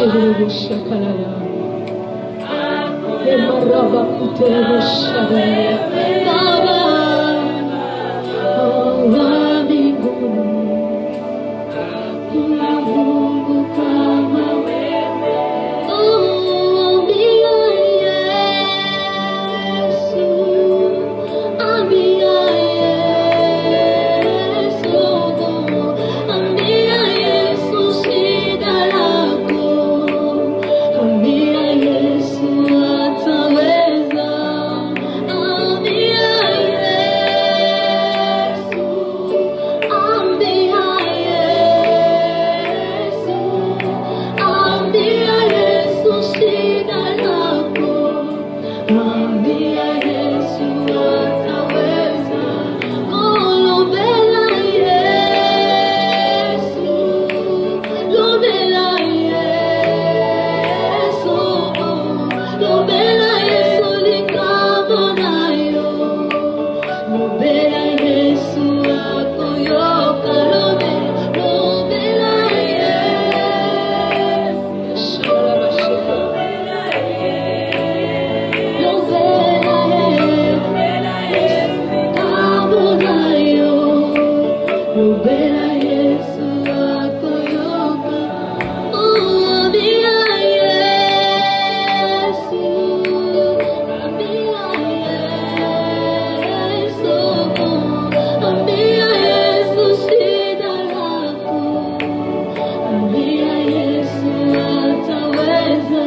Shiruru shakalaya. Emaraba kuteru shakalaya. Baba, oh wa mbinguni, kuna Mungu kama wewe. Oh, ambia Yesu, ambia Yesu, ambia Yesu shida lako, ambia Yesu ataweza, ambia Yesu, ambia Yesu, ambia Yesu shida lako, ambia Yesu ataweza. Lobela Yesu, lobela Yesu, lobela Yesu likabonayo, lobela Yesu akoyoka, lobela Yesu, lobela Yesu kabonayo, lobela Yesu akoyoka. Ambia Yesu, ambia Yesu, ambia Yesu shida lako, ambia Yesu ataweza,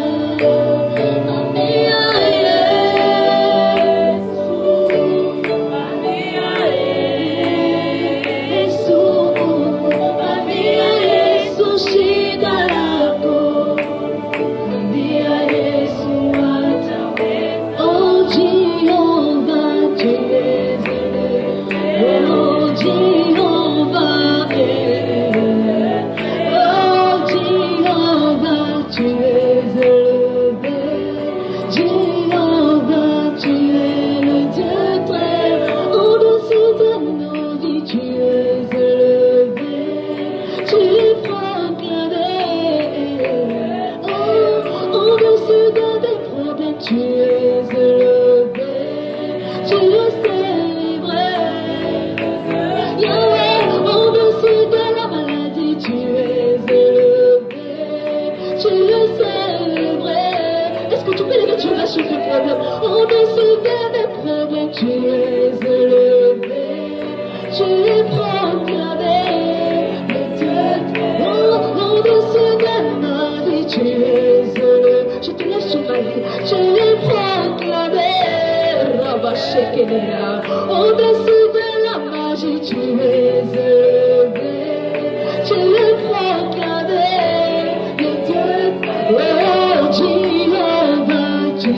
ambia Yesu, ambia Yesu, ambia Yesu shida lako, ambia Yesu ataweza. Oh Jehovah Jireh, oh Jehovah, oh Jehovah Jireh, Jehovah tu es le Dieu très au-dessus de nos vies, tu es élevé, tu es proclamé. Oh, au-dessus de tes problèmes, tu es élevé, tu es célébré. Yahweh, au-dessus de la maladie, tu es élevé, tu es célébré. Est-ce que tu peux lever, tu vas sur tes problèmes? Au-dessus de mes problèmes, tu es élevé, tu es proclamé. Le Dieu, oh, au-dessus de ma vie, tu es élevé. Je te laisse sur ma vie, tu es proclamé. Rabba Shekinah, au-dessus de la magie, tu es élevé, tu es proclamé. Le Dieu, oh Jehovah, tu es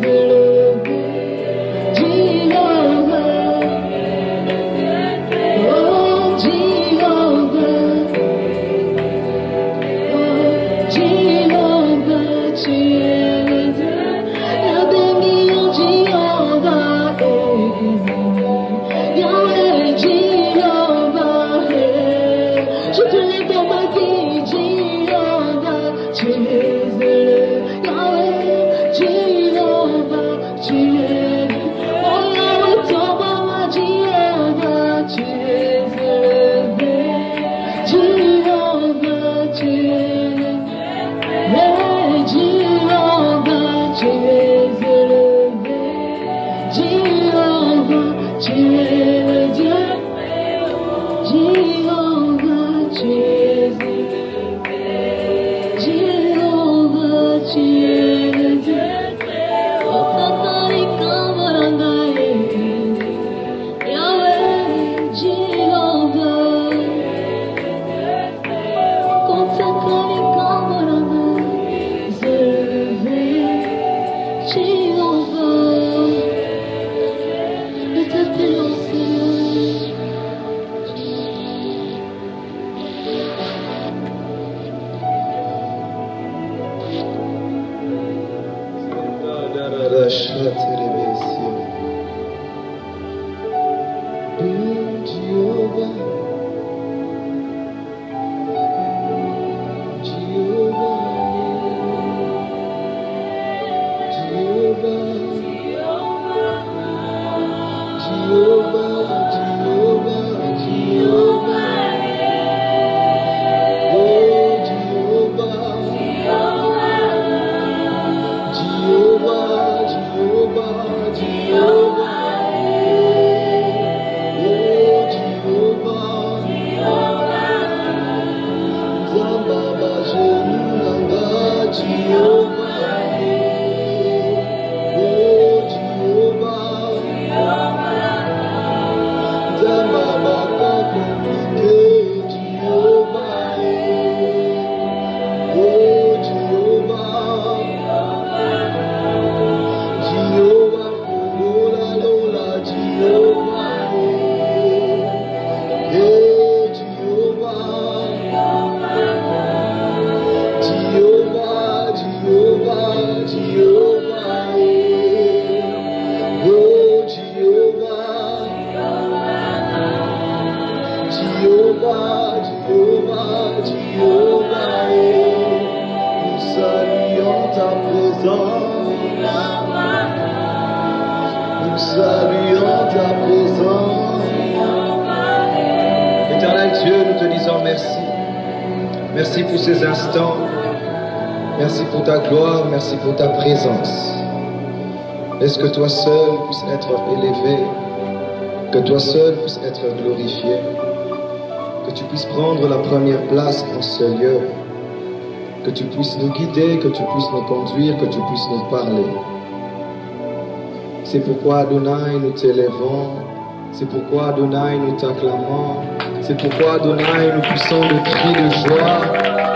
élevé, Jehovah, oh Jehovah, oh Jehovah, tu es le Dieu, la béni, Jehovah, Yahweh, Jehovah, je te lève dans ma vie, Jehovah, tu es élevé, Yahweh, Jehovah, tu es élevé, oh Yahweh, ton maman, Jehovah, tu es élevé, Jehovah, tu es élevé, Jehovah, tu es élevé, Jehovah, tu es le Dieu, Jehovah, tu es élevé, Jehovah, tu es le Dieu, oh Tatari Kamaranae, Yahweh, Jehovah, oh Tatari Kamaranae, élevé, Jehovah, nous t'appelons Seigneur. Jehovah, Merci pour ces instants. Merci pour ta gloire. Merci pour ta présence. Laisse que toi seul puisse être élevé. Que toi seul puisse être glorifié. Que tu puisses prendre la première place en ce lieu. Que tu puisses nous guider, que tu puisses nous conduire, que tu puisses nous parler. C'est pourquoi Adonai nous t'élèvons. C'est pourquoi Adonai nous t'acclamons. C'est pourquoi Adonai nous poussons de cris de joie.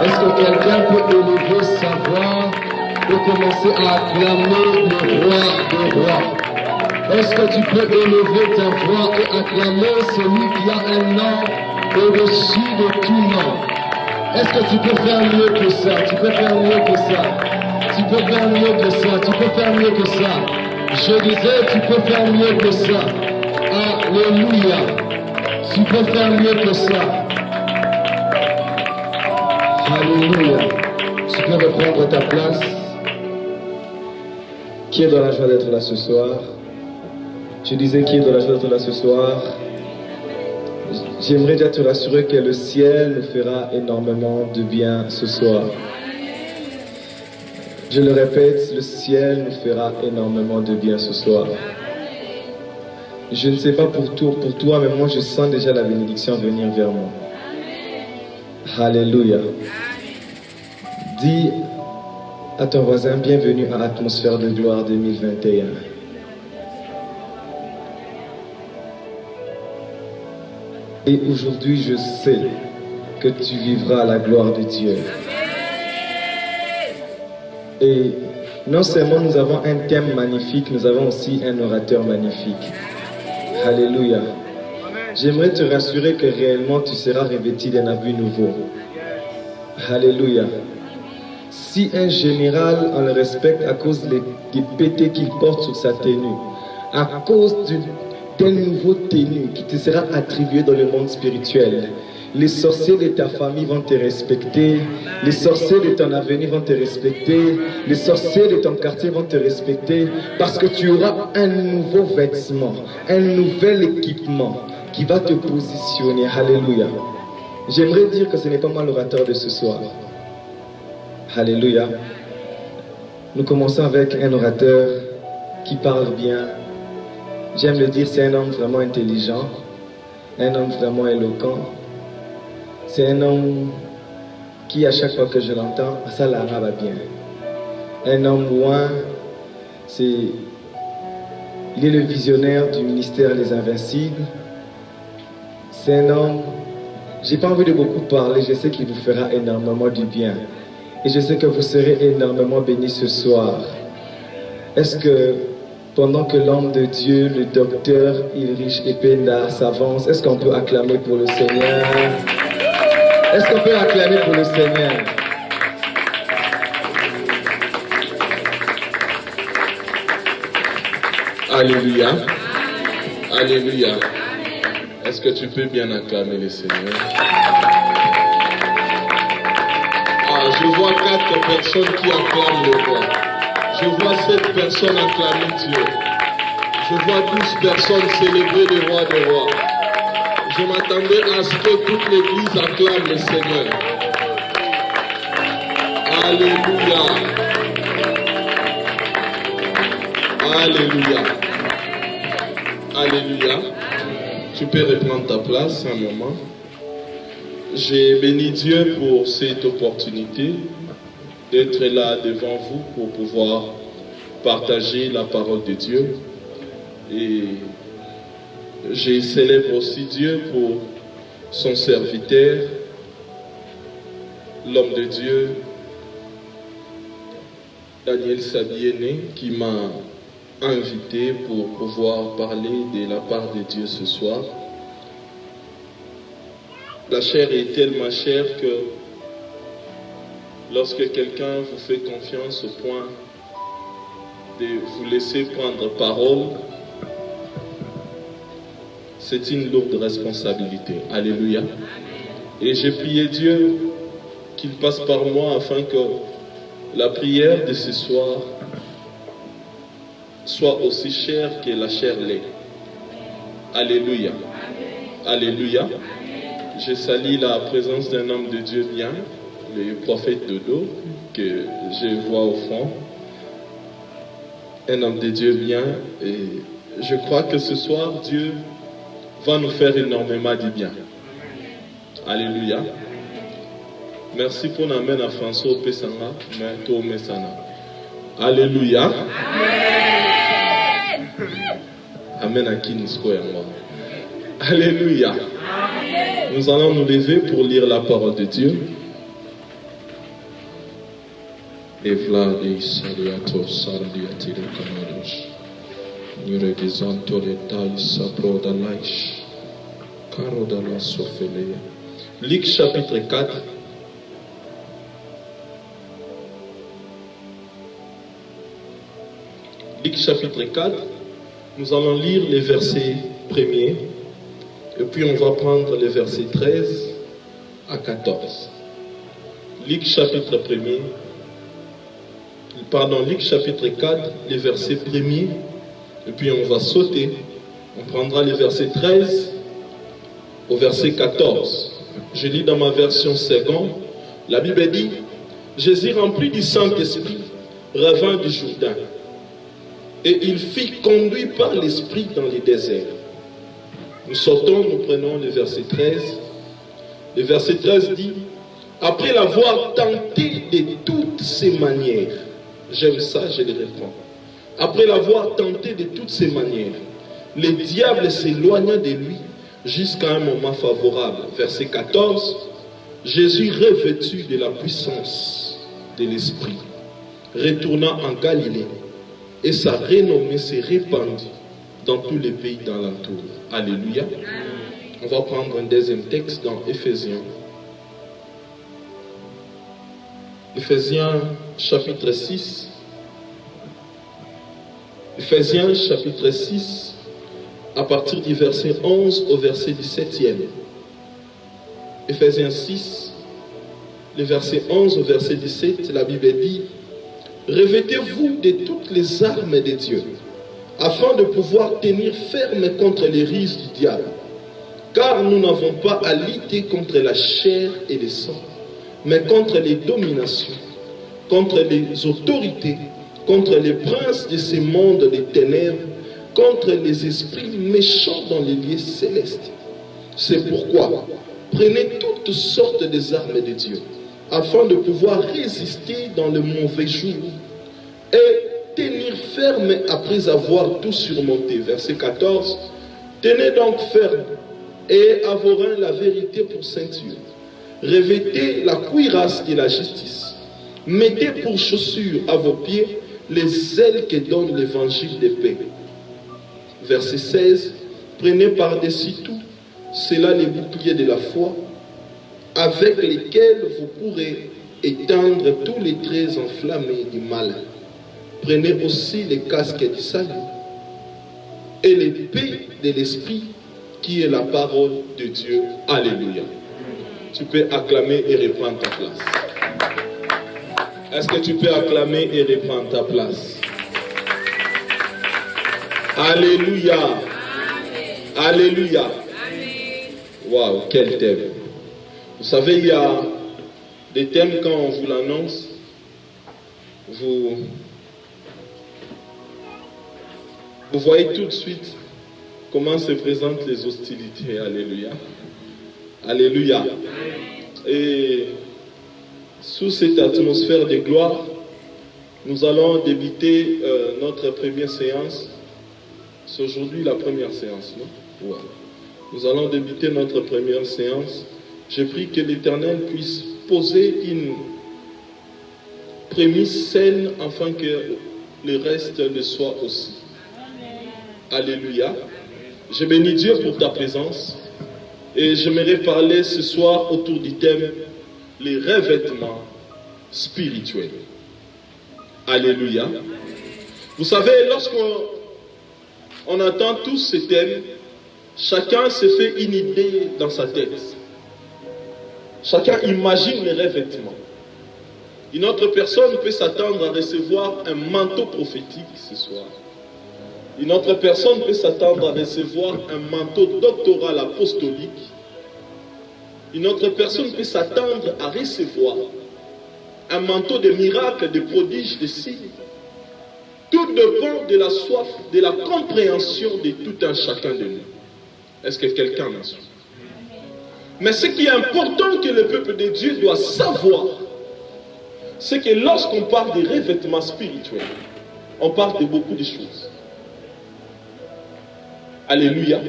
Est-ce que quelqu'un peut élever sa voix et commencer à acclamer le roi des rois? Est-ce que tu peux élever ta voix et acclamer celui qui a un nom au-dessus de tout nom? Est-ce que tu peux faire mieux que ça? Tu peux faire mieux que ça. Tu peux faire mieux que ça. Tu peux faire mieux que ça. Je disais, tu peux faire mieux que ça. Alléluia. Tu peux faire mieux que ça. Alléluia. Tu peux reprendre ta place. Qui est dans la joie d'être là ce soir? Je disais, qui est dans la joie d'être là ce soir? J'aimerais déjà te rassurer que le ciel nous fera énormément de bien ce soir. Je le répète, le ciel nous fera énormément de bien ce soir. Je ne sais pas pour toi, mais moi je sens déjà la bénédiction venir vers moi. Alléluia. Dis à ton voisin, bienvenue à l'atmosphère de gloire 2021. Et aujourd'hui, je sais que tu vivras la gloire de Dieu. Et non seulement nous avons un thème magnifique, nous avons aussi un orateur magnifique. Alléluia. J'aimerais te rassurer que réellement tu seras revêtu d'un habit nouveau. Alléluia. Si un général, on le respecte à cause des pétés qu'il porte sur sa tenue, à cause d'un nouveau tenue qui te sera attribué dans le monde spirituel, les sorciers de ta famille vont te respecter, les sorciers de ton avenir vont te respecter, les sorciers de ton quartier vont te respecter, parce que tu auras un nouveau vêtement, un nouvel équipement qui va te positionner. Alléluia. J'aimerais dire que ce n'est pas moi l'orateur de ce soir. Alléluia. Nous commençons avec un orateur qui parle bien. J'aime le dire, c'est un homme vraiment intelligent, un homme vraiment éloquent. C'est un homme qui, à chaque fois que je l'entends, ça l'arabe bien. Un homme loin, il est le visionnaire du ministère Les Invincibles. C'est un homme, j'ai pas envie de beaucoup parler, je sais qu'il vous fera énormément du bien. Et je sais que vous serez énormément bénis ce soir. Est-ce que, pendant que l'homme de Dieu, le docteur Ulrich Ependa s'avance, est-ce qu'on peut acclamer pour le Seigneur? Est-ce qu'on peut acclamer pour le Seigneur? Alléluia. Alléluia. Est-ce que tu peux bien acclamer le Seigneur? Je vois 4 personnes qui acclament le roi. Je vois 7 personnes acclamer Dieu. Je vois 12 personnes célébrer le roi des rois. Je m'attendais à ce que toute l'église acclame le Seigneur. Alléluia. Alléluia. Alléluia. Tu peux reprendre ta place un moment. J'ai béni Dieu pour cette opportunité d'être là devant vous pour pouvoir partager la parole de Dieu. Et je célèbre aussi Dieu pour son serviteur, l'homme de Dieu, Daniel Sabiene, qui m'a invité pour pouvoir parler de la part de Dieu ce soir. La chair est tellement chère que lorsque quelqu'un vous fait confiance au point de vous laisser prendre parole, c'est une lourde responsabilité. Alléluia. Et j'ai prié Dieu qu'il passe par moi afin que la prière de ce soir soit aussi chère que la chair l'est. Alléluia. Alléluia. Je salue la présence d'un homme de Dieu bien, le prophète Dodo, que je vois au fond. Un homme de Dieu bien. Et je crois que ce soir, Dieu va nous faire énormément du bien. Alléluia. Merci pour l'amène à François Pesanga, Mento Mesana. Alléluia. Amen à qui nous croyons. Alléluia. Nous allons nous lever pour lire la parole de Dieu. Et voilà, les saliatos, saliatire kanados. Nous redisons les tailles, sabro d'alaïch. Caro de la sophélie. Luc chapitre 4. Luc chapitre 4. Nous allons lire les versets premiers. Et puis on va prendre les versets 13 à 14. Luc chapitre 1er. Luc chapitre 4, les versets 1er. Et puis on va sauter. On prendra les versets 13 au verset 14. Je lis dans ma version seconde. La Bible dit: Jésus, rempli du Saint-Esprit, revint du Jourdain. Et il fut conduit par l'Esprit dans les déserts. Nous sortons, nous prenons le verset 13. Le verset 13 dit: après l'avoir tenté de toutes ses manières. J'aime ça, je le reprends. Après l'avoir tenté de toutes ses manières, le diable s'éloigna de lui jusqu'à un moment favorable. Verset 14. Jésus, revêtu de la puissance de l'Esprit, retourna en Galilée et sa renommée s'est répandue dans tous les pays d'alentour. Alléluia. On va prendre un deuxième texte dans Éphésiens. Éphésiens chapitre 6. Éphésiens chapitre 6, à partir du verset 11 au verset 17e. Éphésiens 6, le verset 11 au verset 17, la Bible dit: revêtez-vous de toutes les armes de Dieu, afin de pouvoir tenir ferme contre les ruses du diable. Car nous n'avons pas à lutter contre la chair et le sang, mais contre les dominations, contre les autorités, contre les princes de ce monde des ténèbres, contre les esprits méchants dans les lieux célestes. C'est pourquoi prenez toutes sortes des armes de Dieu, afin de pouvoir résister dans le mauvais jour et tenir ferme après avoir tout surmonté. Verset 14. Tenez donc ferme et à vos reins la vérité pour ceinture. Revêtez la cuirasse de la justice. Mettez pour chaussures à vos pieds les ailes que donne l'évangile de paix. Verset 16. Prenez par-dessus tout cela les boucliers de la foi, avec lesquels vous pourrez éteindre tous les traits enflammés du mal. Prenez aussi les casques du salut et l'épée de l'esprit qui est la parole de Dieu. Alléluia. Tu peux acclamer et reprendre ta place. Est-ce que tu peux acclamer et reprendre ta place? Alléluia. Alléluia. Waouh, quel thème. Vous savez, il y a des thèmes quand on vous l'annonce, vous voyez tout de suite comment se présentent les hostilités. Alléluia. Alléluia. Et sous cette atmosphère de gloire, nous allons débuter notre première séance. C'est aujourd'hui la première séance, non? Ouais. Nous allons débuter notre première séance. Je prie que l'Éternel puisse poser une prémisse saine afin que le reste le soit aussi. Alléluia. Je bénis Dieu pour ta présence et j'aimerais parler ce soir autour du thème les revêtements spirituels. Alléluia. Vous savez, lorsqu'on entend tous ces thèmes, chacun se fait une idée dans sa tête. Chacun imagine les revêtements. Une autre personne peut s'attendre à recevoir un manteau prophétique ce soir. Une autre personne peut s'attendre à recevoir un manteau doctoral apostolique. Une autre personne peut s'attendre à recevoir un manteau de miracles, de prodiges, de signes. Tout dépend de la soif, de la compréhension de tout un chacun de nous. Est-ce que quelqu'un m'en suit? Mais ce qui est important que le peuple de Dieu doit savoir, c'est que lorsqu'on parle des revêtements spirituels, on parle de beaucoup de choses. Alléluia.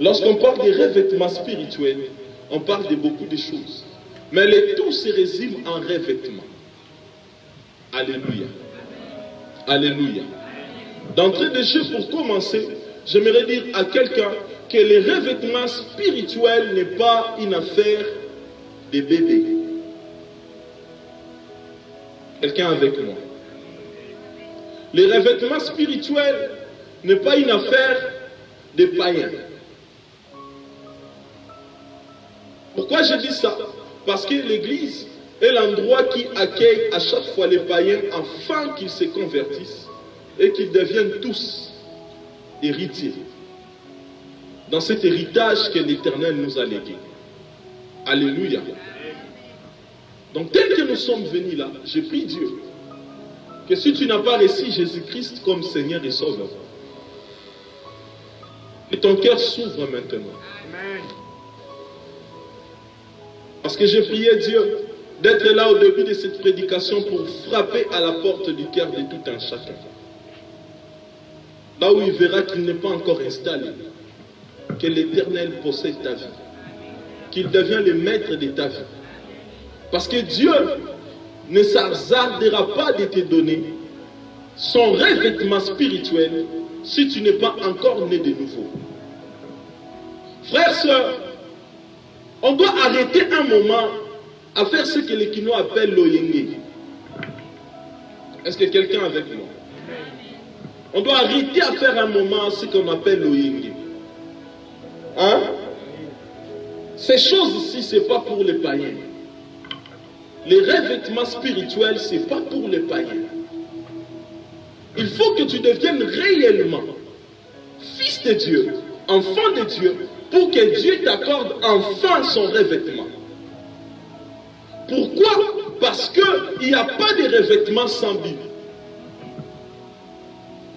Lorsqu'on parle des revêtements spirituels, on parle de beaucoup de choses. Mais le tout se résume en revêtements. Alléluia. Alléluia. D'entrée de jeu, pour commencer, j'aimerais dire à quelqu'un que le revêtement spirituel n'est pas une affaire de bébé. Quelqu'un avec moi? Le revêtement spirituel n'est pas une affaire de païens. Pourquoi je dis ça? Parce que l'Église est l'endroit qui accueille à chaque fois les païens afin qu'ils se convertissent et qu'ils deviennent tous héritiers dans cet héritage que l'Éternel nous a légué. Alléluia. Donc tel que nous sommes venus là, je prie Dieu que si tu n'as pas reçu Jésus-Christ comme Seigneur et Sauveur, que ton cœur s'ouvre maintenant. Amen. Parce que j'ai prié Dieu d'être là au début de cette prédication pour frapper à la porte du cœur de tout un chacun. Là où il verra qu'il n'est pas encore installé, que l'Éternel possède ta vie, qu'il devient le maître de ta vie. Parce que Dieu ne s'hasardera pas de te donner son revêtement spirituel si tu n'es pas encore né de nouveau. Frères, sœurs, on doit arrêter un moment à faire ce que les Kinois appellent l'oyenge. Est-ce que quelqu'un est avec moi? On doit arrêter à faire un moment ce qu'on appelle l'oyenge. Hein? Ces choses-ci, ce n'est pas pour les païens. Les revêtements spirituels, ce n'est pas pour les païens. Il faut que tu deviennes réellement fils de Dieu, enfant de Dieu, pour que Dieu t'accorde enfin son revêtement. Pourquoi? Parce qu'il n'y a pas de revêtement sans Bible.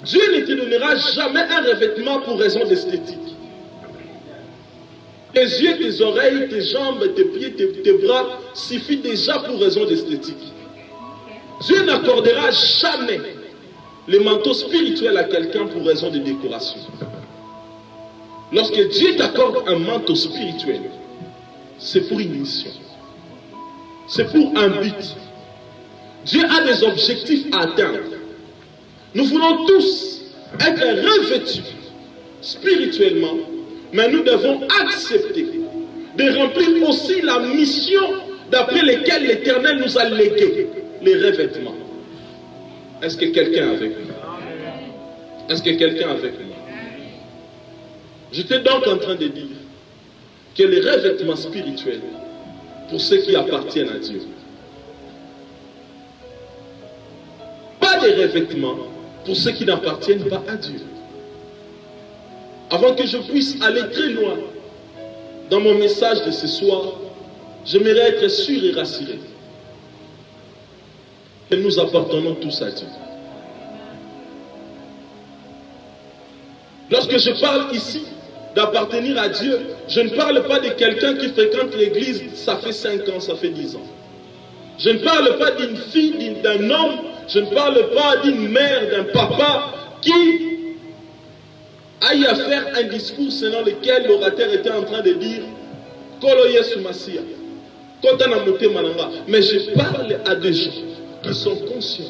Dieu ne te donnera jamais un revêtement pour raison d'esthétique. Tes yeux, tes oreilles, tes jambes, tes pieds, tes bras suffisent déjà pour raison d'esthétique. Dieu n'accordera jamais le manteau spirituel à quelqu'un pour raison de décoration. Lorsque Dieu t'accorde un manteau spirituel, c'est pour une mission. C'est pour un but. Dieu a des objectifs à atteindre. Nous voulons tous être revêtus spirituellement, mais nous devons accepter de remplir aussi la mission d'après laquelle l'Éternel nous a légué les revêtements. Est-ce que quelqu'un est avec nous? Est-ce que quelqu'un est avec nous? J'étais donc en train de dire que les revêtements spirituels, pour ceux qui appartiennent à Dieu, des revêtements pour ceux qui n'appartiennent pas à Dieu. Avant que je puisse aller très loin dans mon message de ce soir, j'aimerais être sûr et rassuré que nous appartenons tous à Dieu. Lorsque je parle ici d'appartenir à Dieu, je ne parle pas de quelqu'un qui fréquente l'église, ça fait 5 ans, ça fait 10 ans. Je ne parle pas d'une fille, d'un homme, je ne parle pas d'une mère, d'un papa qui aille à faire un discours selon lequel l'orateur était en train de dire Kolo Yesu Masia, Kotana Mote Mananga. Mais je parle à des gens qui sont conscients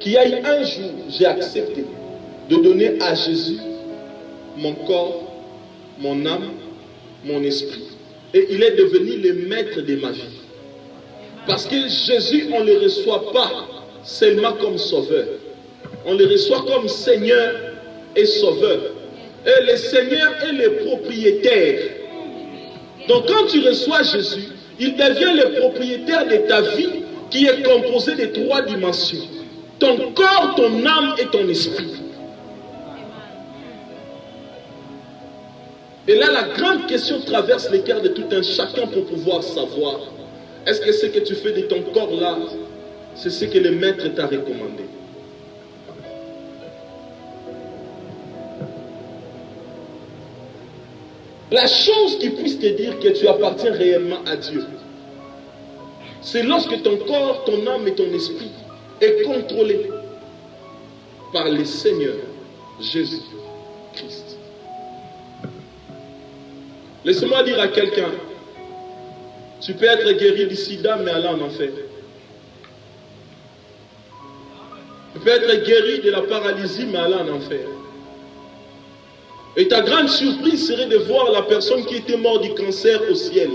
qu'il y a eu un jour, j'ai accepté de donner à Jésus mon corps, mon âme, mon esprit. Et il est devenu le maître de ma vie. Parce que Jésus, on ne le reçoit pas seulement comme sauveur. On le reçoit comme Seigneur et Sauveur. Et le Seigneur est le propriétaire. Donc quand tu reçois Jésus, il devient le propriétaire de ta vie qui est composée de 3 dimensions. Ton corps, ton âme et ton esprit. Et là, la grande question traverse les cœurs de tout un chacun pour pouvoir savoir, est-ce que ce que tu fais de ton corps là, c'est ce que le maître t'a recommandé? La chose qui puisse te dire que tu appartiens réellement à Dieu, c'est lorsque ton corps, ton âme et ton esprit est contrôlé par le Seigneur Jésus-Christ. Laisse-moi dire à quelqu'un, tu peux être guéri du sida mais aller en enfer. Tu peux être guéri de la paralysie mais aller en enfer. Et ta grande surprise serait de voir la personne qui était morte du cancer au ciel.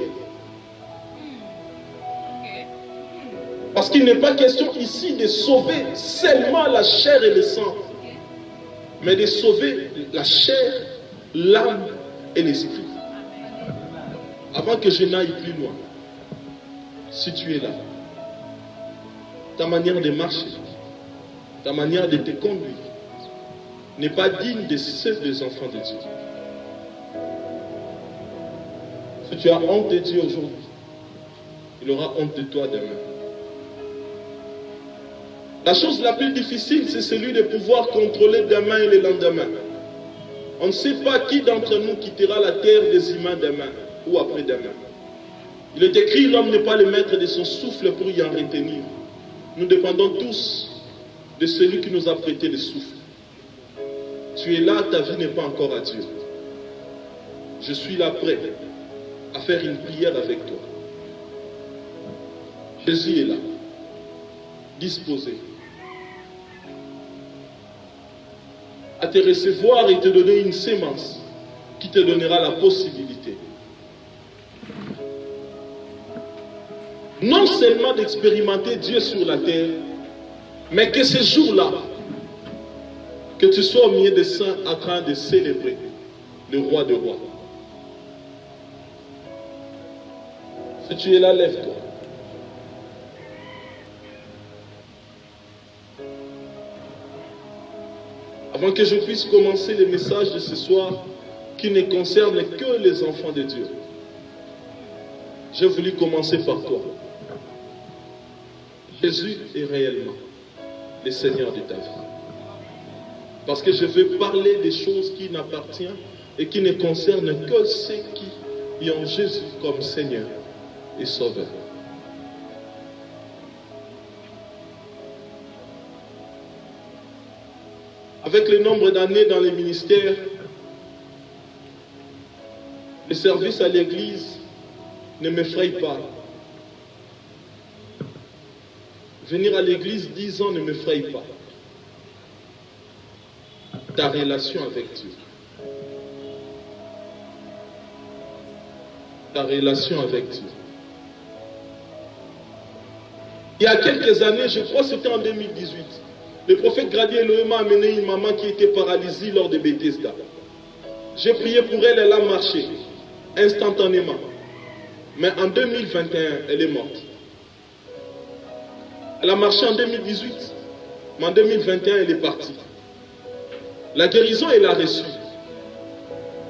Parce qu'il n'est pas question ici de sauver seulement la chair et le sang, mais de sauver la chair, l'âme et l'esprit. Avant que je n'aille plus loin, si tu es là, ta manière de marcher, ta manière de te conduire n'est pas digne de ceux des enfants de Dieu. Si tu as honte de Dieu aujourd'hui, il aura honte de toi demain. La chose la plus difficile, c'est celui de pouvoir contrôler demain et le lendemain. On ne sait pas qui d'entre nous quittera la terre des humains demain ou après-demain. Il est écrit, l'homme n'est pas le maître de son souffle pour y en retenir. Nous dépendons tous de celui qui nous a prêté le souffle. Tu es là, ta vie n'est pas encore à Dieu. Je suis là prêt à faire une prière avec toi. Jésus est là, disposé à te recevoir et te donner une sémence qui te donnera la possibilité non seulement d'expérimenter Dieu sur la terre, mais que ce jour-là, que tu sois au milieu des saints en train de célébrer le roi des rois. Si tu es là, lève-toi. Avant que je puisse commencer le message de ce soir qui ne concerne que les enfants de Dieu, j'ai voulu commencer par toi. Jésus est réellement le Seigneur de ta vie. Parce que je veux parler des choses qui n'appartiennent et qui ne concernent que ceux qui ont Jésus comme Seigneur et Sauveur. Avec le nombre d'années dans les ministères, le service à l'église ne m'effraie pas. Venir à l'église 10 ans ne m'effraie pas. Ta relation avec Dieu. Ta relation avec Dieu. Il y a quelques années, je crois que c'était en 2018, le prophète Grady Elohim a amené une maman qui était paralysée lors de Bethesda. J'ai prié pour elle, elle a marché instantanément. Mais en 2021, elle est morte. Elle a marché en 2018. Mais en 2021, elle est partie. La guérison, elle l'a reçue.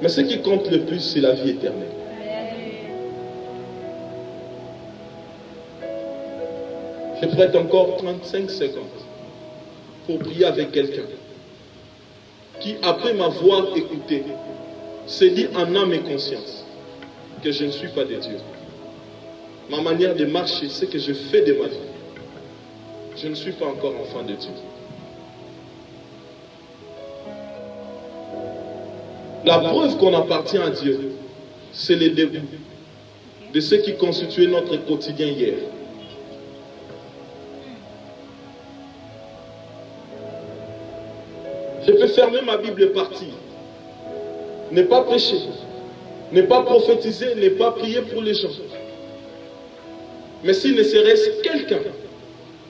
Mais ce qui compte le plus, c'est la vie éternelle. Je prête encore 35 secondes pour prier avec quelqu'un qui, après m'avoir écouté, s'est dit en âme et conscience que je ne suis pas de Dieu. Ma manière de marcher, c'est que je fais de ma vie. Je ne suis pas encore enfant de Dieu. La preuve qu'on appartient à Dieu, c'est le début de ce qui constituait notre quotidien hier. Je peux fermer ma Bible et partir. Ne pas prêcher, ne pas prophétiser, ne pas prier pour les gens. Mais s'il ne serait quelqu'un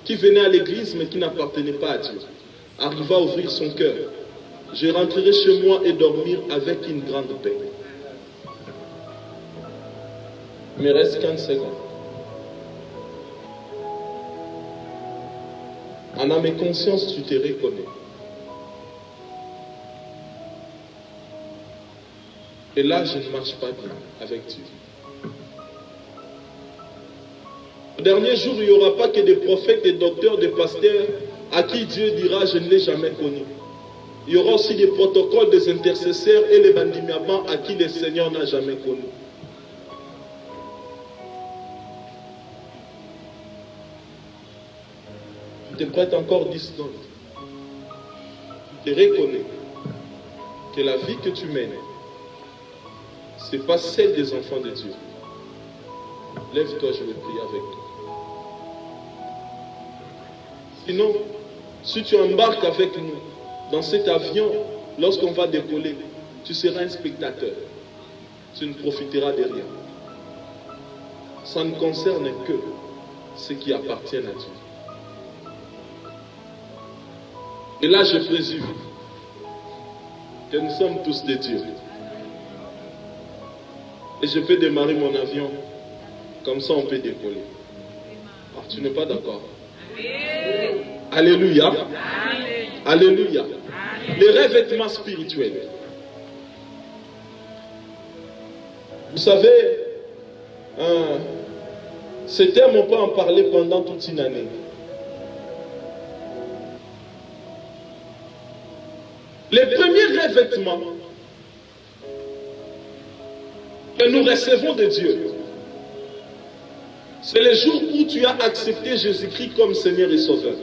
qui venait à l'église mais qui n'appartenait pas à Dieu, arriva à ouvrir son cœur, je rentrerai chez moi et dormir avec une grande paix. Il me reste 15 secondes. En âme et conscience, tu te reconnais. Et là, je ne marche pas bien avec Dieu. Au dernier jour, il n'y aura pas que des prophètes, des docteurs, des pasteurs à qui Dieu dira « je ne l'ai jamais connu ». Il y aura aussi des protocoles des intercesseurs et les bandimiaments à qui le Seigneur n'a jamais connu. Je te prête encore 10 secondes. Tu reconnais que la vie que tu mènes, ce n'est pas celle des enfants de Dieu. Lève-toi, je vais prier avec toi. Sinon, si tu embarques avec nous dans cet avion, lorsqu'on va décoller, tu seras un spectateur. Tu ne profiteras de rien. Ça ne concerne que ceux qui appartiennent à Dieu. Et là, je présume que nous sommes tous des dieux. Et je peux démarrer mon avion, comme ça on peut décoller. Ah, tu n'es pas d'accord? Alléluia. Alléluia. Les revêtements spirituels. Vous savez, ce terme, on peut en parler pendant toute une année. Les premiers revêtements que nous recevons de Dieu, c'est le jour où tu as accepté Jésus-Christ comme Seigneur et Sauveur.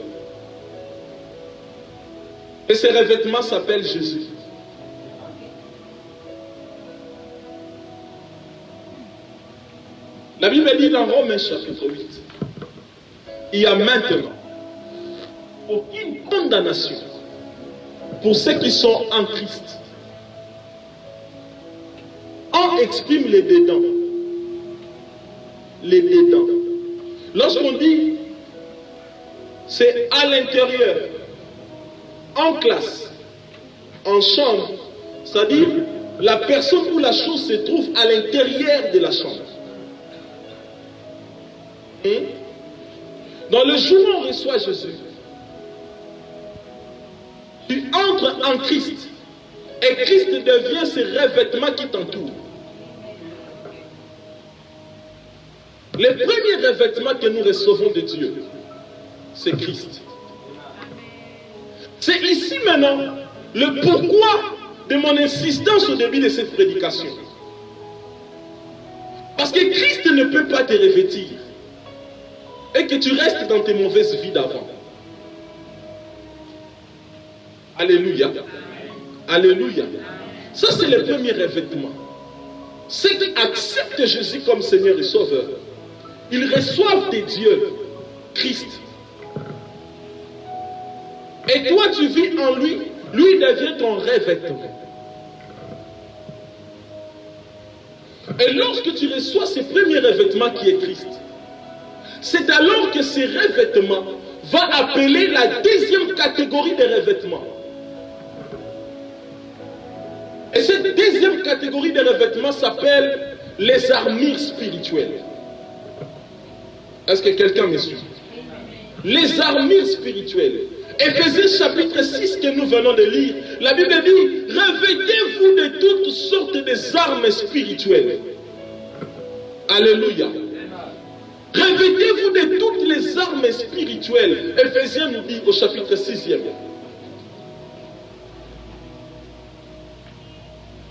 Et ce revêtement s'appelle Jésus. La Bible dit dans Romains chapitre 8, il y a maintenant aucune condamnation pour ceux qui sont en Christ. On exprime les dedans. Les dedans. Lorsqu'on dit c'est à l'intérieur, en classe, en chambre, c'est-à-dire la personne ou la chose se trouve à l'intérieur de la chambre. Dans le jour où on reçoit Jésus, tu entres en Christ et Christ devient ce revêtement qui t'entoure. Le premier revêtement que nous recevons de Dieu, c'est Christ. C'est ici maintenant le pourquoi de mon insistance au début de cette prédication. Parce que Christ ne peut pas te revêtir et que tu restes dans tes mauvaises vies d'avant. Alléluia. Alléluia. Ça, c'est le premier revêtement. Ceux qui acceptent Jésus comme Seigneur et Sauveur, ils reçoivent de Dieu Christ. Et toi, tu vis en lui, lui devient ton revêtement. Et lorsque tu reçois ce premier revêtement qui est Christ, c'est alors que ce revêtement va appeler la deuxième catégorie de revêtements. Et cette deuxième catégorie de revêtements s'appelle les armures spirituelles. Est-ce que quelqu'un me suit? Les armures spirituelles. Éphésiens chapitre 6 que nous venons de lire, la Bible dit, revêtez-vous de toutes sortes des armes spirituelles. Alléluia. Revêtez-vous de toutes les armes spirituelles. Éphésiens nous dit au chapitre 6e.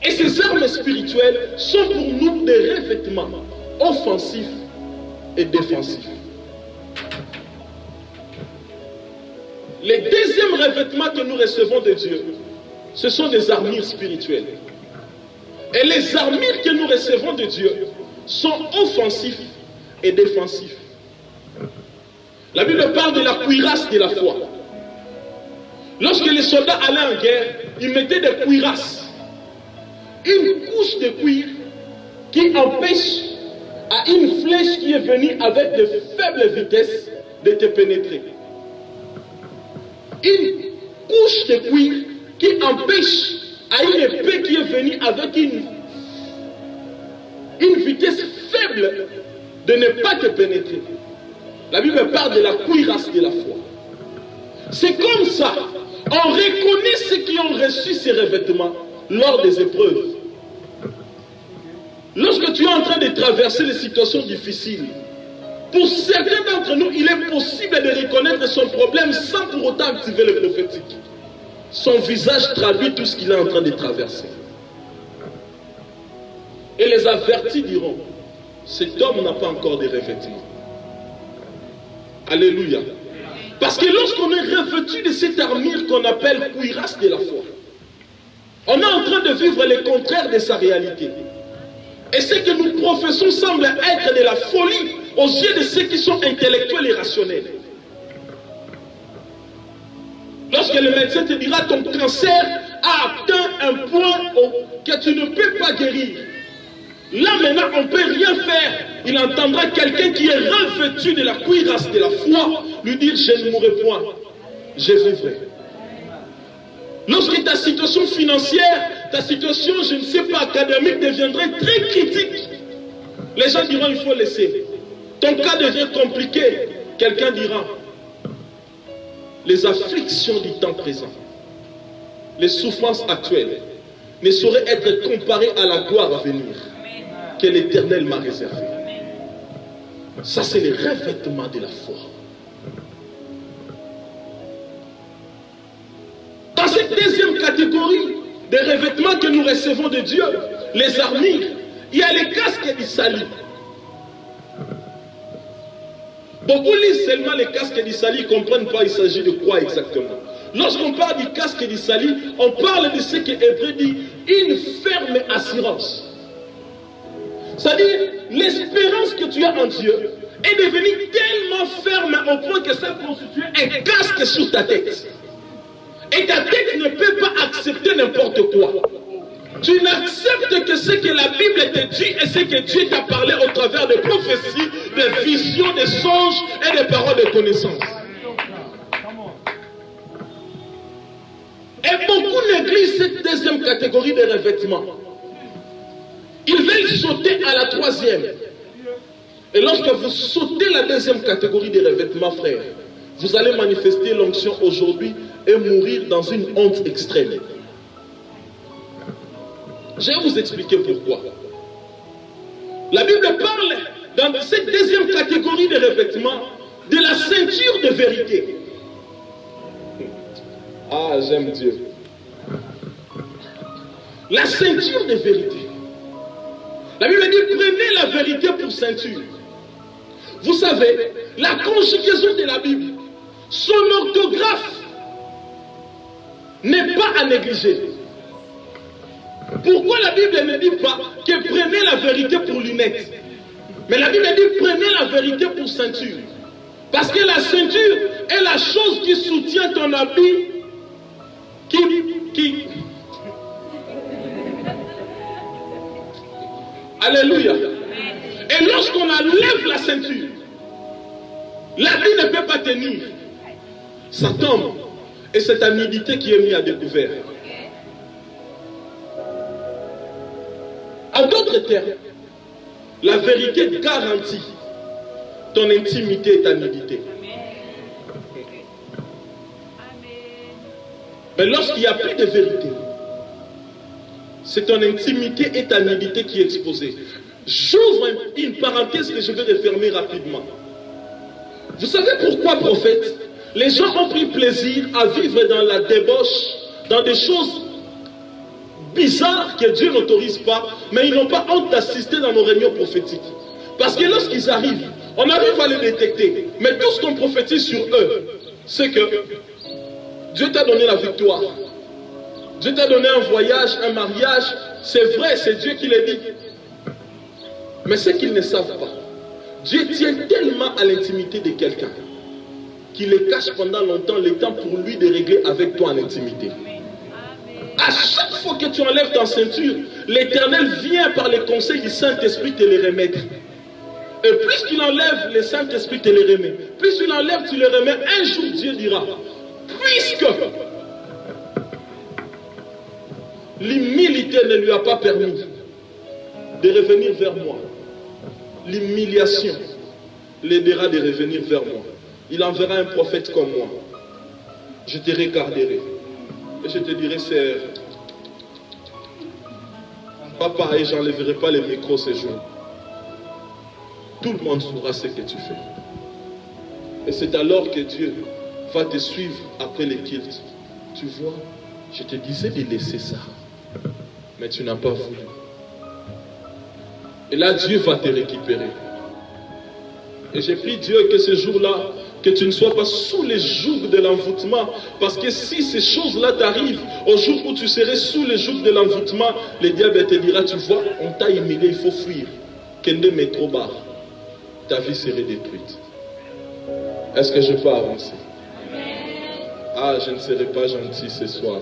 Et ces armes spirituelles sont pour nous des revêtements offensifs et défensifs. Les deuxièmes revêtements que nous recevons de Dieu, ce sont des armures spirituelles. Et les armures que nous recevons de Dieu sont offensifs et défensifs. La Bible parle de la cuirasse de la foi. Lorsque les soldats allaient en guerre, ils mettaient des cuirasses. Une couche de cuir qui empêche à une flèche qui est venue avec de faibles vitesses de te pénétrer. Une couche de cuir qui empêche à une épée qui est venue avec une vitesse faible de ne pas te pénétrer. La Bible parle de la cuirasse de la foi. C'est comme ça, on reconnaît ceux qui ont reçu ces revêtements lors des épreuves. Lorsque tu es en train de traverser les situations difficiles, pour certains d'entre nous, il est possible de reconnaître son problème sans pour autant activer le prophétique. Son visage traduit tout ce qu'il est en train de traverser. Et les avertis diront, cet homme n'a pas encore de revêtements. Alléluia. Parce que lorsqu'on est revêtu de cette armure qu'on appelle cuirasse de la foi, on est en train de vivre le contraire de sa réalité. Et ce que nous professons semble être de la folie aux yeux de ceux qui sont intellectuels et rationnels. Lorsque le médecin te dira ton cancer a atteint un point que tu ne peux pas guérir, là maintenant on ne peut rien faire. Il entendra quelqu'un qui est revêtu de la cuirasse de la foi lui dire je ne mourrai point, je vivrai. Lorsque ta situation financière, ta situation, je ne sais pas, académique deviendrait très critique, les gens diront il faut laisser. Ton cas devient compliqué, quelqu'un dira les afflictions du temps présent, les souffrances actuelles ne sauraient être comparées à la gloire à venir que l'Éternel m'a réservée. Ça c'est le revêtement de la foi. Dans cette deuxième catégorie des revêtements que nous recevons de Dieu, les armures, il y a les casques du salut. Beaucoup lisent seulement les casques du salut, ils ne comprennent pas il s'agit de quoi exactement. Lorsqu'on parle du casque du salut, on parle de ce que Hébreu dit, une ferme assurance. C'est-à-dire, l'espérance que tu as en Dieu est devenue tellement ferme au point que ça constitue un casque sur ta tête. Et ta tête ne peut pas accepter n'importe quoi. Tu n'acceptes que ce que la Bible te dit et ce que Dieu t'a parlé au travers de prophéties, de visions, de songes et de paroles de connaissance. Et beaucoup négligent cette deuxième catégorie de revêtements. Ils veulent sauter à la troisième. Et lorsque vous sautez la deuxième catégorie de revêtements, frères, vous allez manifester l'onction aujourd'hui et mourir dans une honte extrême. Je vais vous expliquer pourquoi. La Bible parle dans cette deuxième catégorie de revêtements de la ceinture de vérité. Ah, j'aime Dieu. La ceinture de vérité. La Bible dit, prenez la vérité pour ceinture. Vous savez, la conjugaison de la Bible, son orthographe n'est pas à négliger. Pourquoi la Bible ne dit pas que prenez la vérité pour lunettes? Mais la Bible dit prenez la vérité pour ceinture. Parce que la ceinture est la chose qui soutient ton habit, Alléluia. Et lorsqu'on enlève la ceinture, l'habit ne peut pas tenir. Ça tombe. Et c'est ta nudité qui est mise à découvert. En d'autres termes, la vérité garantit ton intimité et ta nudité. Mais lorsqu'il n'y a plus de vérité, c'est ton intimité et ta nudité qui est exposée. J'ouvre une parenthèse que je vais refermer rapidement. Vous savez pourquoi, prophète? Les gens ont pris plaisir à vivre dans la débauche, dans des choses bizarres que Dieu n'autorise pas, mais ils n'ont pas honte d'assister dans nos réunions prophétiques. Parce que lorsqu'ils arrivent, on arrive à les détecter. Mais tout ce qu'on prophétise sur eux, c'est que Dieu t'a donné la victoire. Dieu t'a donné un voyage, un mariage. C'est vrai, c'est Dieu qui l'a dit. Mais ce qu'ils ne savent pas, Dieu tient tellement à l'intimité de quelqu'un qu'il les cache pendant longtemps le temps pour lui de régler avec toi en intimité. À chaque fois que tu enlèves ta ceinture, l'Éternel vient par les conseils du Saint-Esprit te les remettre. Et plus tu l'enlèves, le Saint-Esprit te les remet. Plus tu l'enlèves, tu les remets. Un jour, Dieu dira, puisque l'humilité ne lui a pas permis de revenir vers moi, l'humiliation l'aidera de revenir vers moi. Il enverra un prophète comme moi. Je te regarderai. Et je te dirai, c'est papa, et j'enlèverai pas les micros ce jour. Tout le monde saura ce que tu fais. Et c'est alors que Dieu va te suivre après les cultes. Tu vois, je te disais de laisser ça. Mais tu n'as pas voulu. Et là, Dieu va te récupérer. Et j'ai pris Dieu que ce jour-là, que tu ne sois pas sous les jougs de l'envoûtement. Parce que si ces choses-là t'arrivent, au jour où tu serais sous les jougs de l'envoûtement, le diable te dira, tu vois, on t'a humilié, il faut fuir. Kende met trop bas. Ta vie serait détruite. Est-ce que je peux avancer? Ah, je ne serai pas gentil ce soir.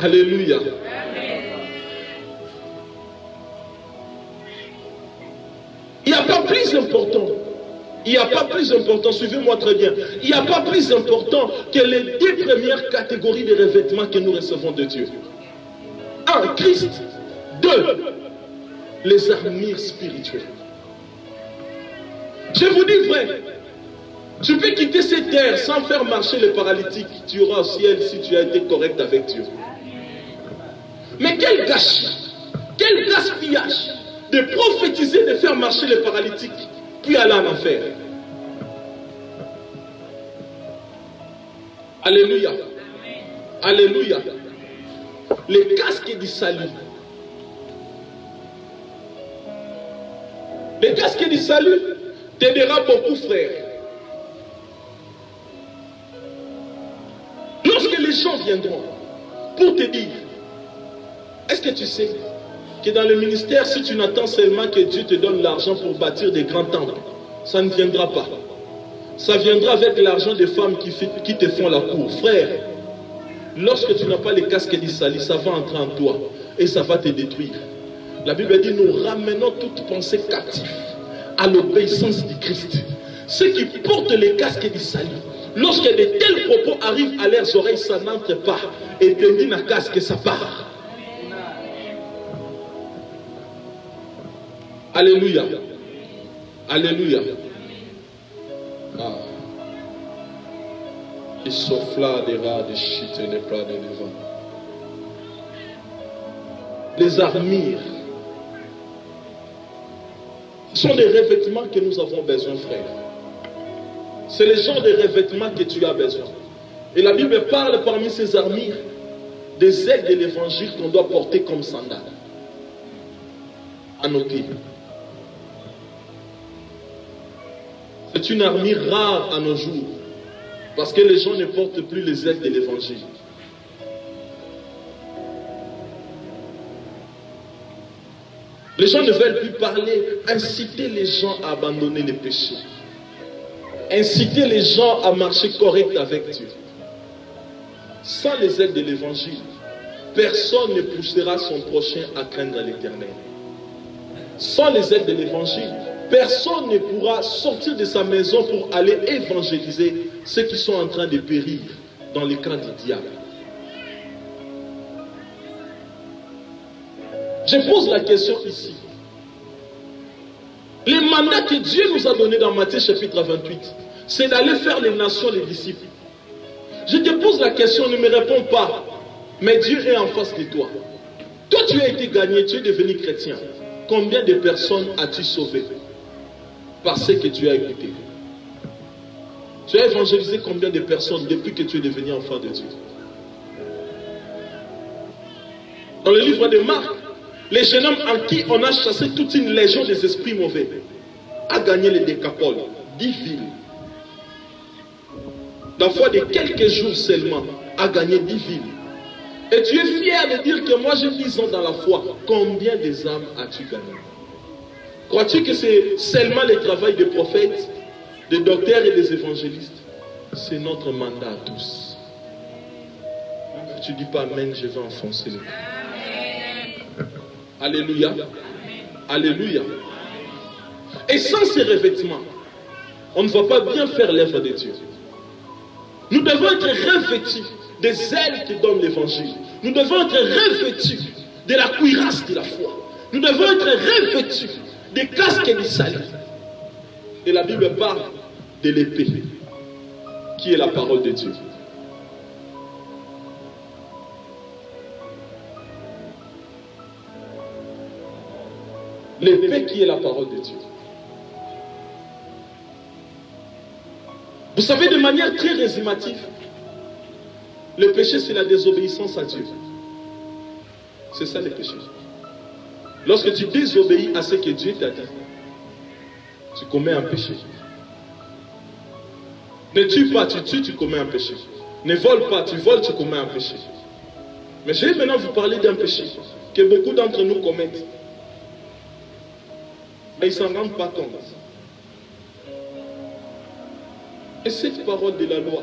Alléluia. Il n'y a pas plus important. Il n'y a pas plus important, suivez-moi très bien. Il n'y a pas plus important que les deux premières catégories de revêtements que nous recevons de Dieu. 1. Christ. 2. Les armures spirituelles. Je vous dis vrai, tu peux quitter cette terre sans faire marcher les paralytiques. Tu iras au ciel si tu as été correct avec Dieu. Mais quel gâchis, quel gaspillage de prophétiser, de faire marcher les paralytiques, puis aller en enfer. Alléluia. Alléluia. Les casques du salut. Les casques du salut t'aidera beaucoup, frère. Lorsque les gens viendront pour te dire, est-ce que tu sais que dans le ministère, si tu n'attends seulement que Dieu te donne l'argent pour bâtir des grands temples, ça ne viendra pas. Ça viendra avec l'argent des femmes qui te font la cour. Frère, lorsque tu n'as pas les casques du salut, ça va entrer en toi et ça va te détruire. La Bible dit, nous ramenons toute pensée captive à l'obéissance du Christ. Ceux qui portent les casques du salut, lorsque de tels propos arrivent à leurs oreilles, ça n'entre pas. Et te dit, na casque, ça part. Alléluia. Alléluia. Ah. Il souffla des rats, des chutes et des plats de devant. Les armures sont des revêtements que nous avons besoin, frère. C'est le genre de revêtements que tu as besoin. Et la Bible parle parmi ces armures des ailes de l'évangile qu'on doit porter comme sandales à nos pieds. C'est une armure rare à nos jours parce que les gens ne portent plus les ailes de l'évangile. Les gens ne veulent plus parler, inciter les gens à abandonner les péchés. Inciter les gens à marcher correct avec Dieu. Sans les ailes de l'évangile, personne ne poussera son prochain à craindre l'Éternel. Sans les ailes de l'évangile, personne ne pourra sortir de sa maison pour aller évangéliser ceux qui sont en train de périr dans les camps du diable. Je pose la question ici. Le mandat que Dieu nous a donné dans Matthieu chapitre 28, c'est d'aller faire les nations les disciples. Je te pose la question, ne me réponds pas. Mais Dieu est en face de toi. Toi, tu as été gagné, tu es devenu chrétien. Combien de personnes as-tu sauvé parce que tu as écouté? Tu as évangélisé combien de personnes depuis que tu es devenu enfant de Dieu? Dans le livre de Marc, le jeune homme en qui on a chassé toute une légion des esprits mauvais a gagné les Décapoles, 10 villes. Dans la foi de quelques jours seulement, a gagné 10 villes. Et tu es fier de dire que moi j'ai 10 ans dans la foi. Combien des âmes as-tu gagné? Crois-tu que c'est seulement le travail des prophètes, des docteurs et des évangélistes? C'est notre mandat à tous. Si tu ne dis pas Amen, je vais enfoncer le cœur. Alléluia. Alléluia. Et sans ces revêtements, on ne va pas bien faire l'œuvre de Dieu. Nous devons être revêtus des ailes qui donnent l'évangile. Nous devons être revêtus de la cuirasse de la foi. Nous devons être revêtus des casques du salut. Et la Bible parle de l'épée, qui est la parole de Dieu. L'épée qui est la parole de Dieu. Vous savez, de manière très résumative, le péché, c'est la désobéissance à Dieu. C'est ça le péché. Lorsque tu désobéis à ce que Dieu t'a dit, tu commets un péché. Ne tue pas, tu tues, tu commets un péché. Ne vole pas, tu voles, tu commets un péché. Mais je vais maintenant vous parler d'un péché que beaucoup d'entre nous commettent. Mais ils ne s'en rendent pas compte. Et cette parole de la loi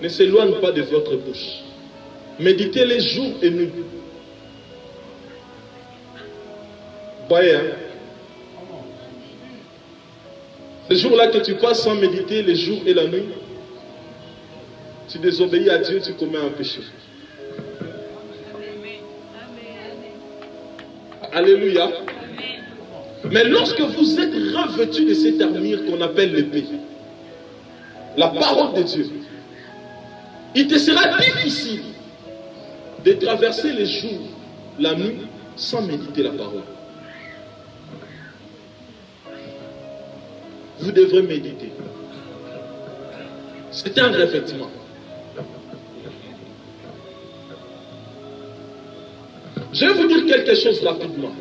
ne s'éloigne pas de votre bouche. Méditez-les jour et nuit. Voyez, hein? Ce jour-là que tu passes sans méditer, les jours et la nuit, tu désobéis à Dieu, tu commets un péché. Alléluia. Mais lorsque vous êtes revêtus de cette armure qu'on appelle l'épée, la parole de Dieu, il te sera difficile de traverser les jours, la nuit, sans méditer la parole. Vous devrez méditer. C'est un revêtement. Je vais vous dire quelque chose rapidement.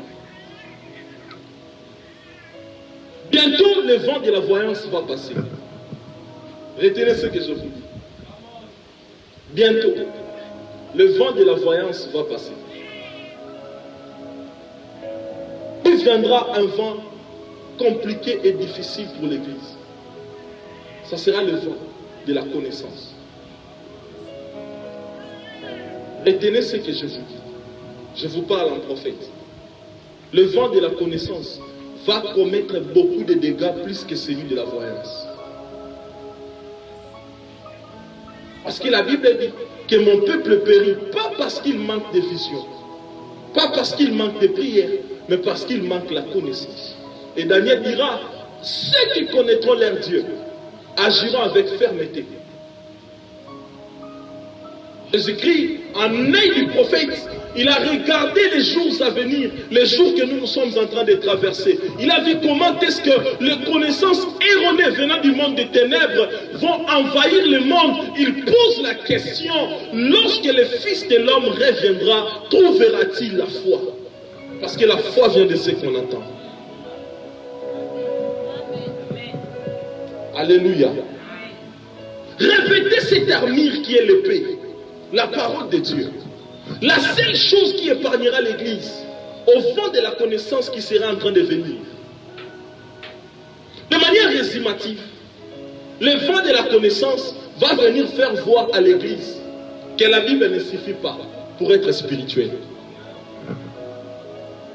Bientôt, le vent de la voyance va passer. Retenez ce que je vous dis. Bientôt, le vent de la voyance va passer. Il viendra un vent compliqué et difficile pour l'Église. Ça sera le vent de la connaissance. Retenez ce que je vous dis. Je vous parle en prophète. Le vent de la connaissance va commettre beaucoup de dégâts plus que celui de la voyance. Parce que la Bible dit que mon peuple périt, pas parce qu'il manque de vision, pas parce qu'il manque de prière, mais parce qu'il manque la connaissance. Et Daniel dira, ceux qui connaîtront leur Dieu agiront avec fermeté. Jésus-Christ, en œil du prophète, il a regardé les jours à venir, les jours que nous sommes en train de traverser. Il a vu comment est-ce que les connaissances erronées venant du monde des ténèbres vont envahir le monde. Il pose la question, lorsque le Fils de l'homme reviendra, trouvera-t-il la foi? Parce que la foi vient de ce qu'on entend. Alléluia. Répétez cette armure qui est l'épée, la parole de Dieu. La seule chose qui épargnera l'Église au fond de la connaissance qui sera en train de venir. De manière résumative, le vent de la connaissance va venir faire voir à l'Église que la Bible ne suffit pas pour être spirituelle.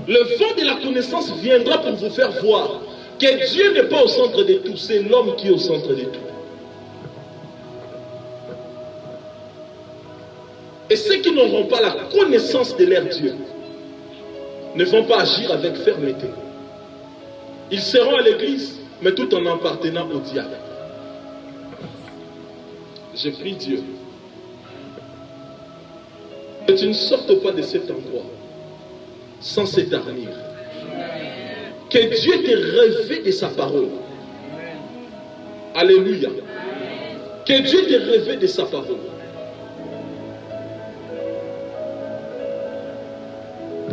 Le vent de la connaissance viendra pour vous faire voir que Dieu n'est pas au centre de tout, c'est l'homme qui est au centre de tout. Et ceux qui n'auront pas la connaissance de leur Dieu ne vont pas agir avec fermeté. Ils seront à l'église, mais tout en appartenant au diable. je prie Dieu que tu ne sortes pas de cet endroit sans cette armure. Que Dieu t'ait rêvé de sa parole. Alléluia. Que Dieu t'ait rêvé de sa parole.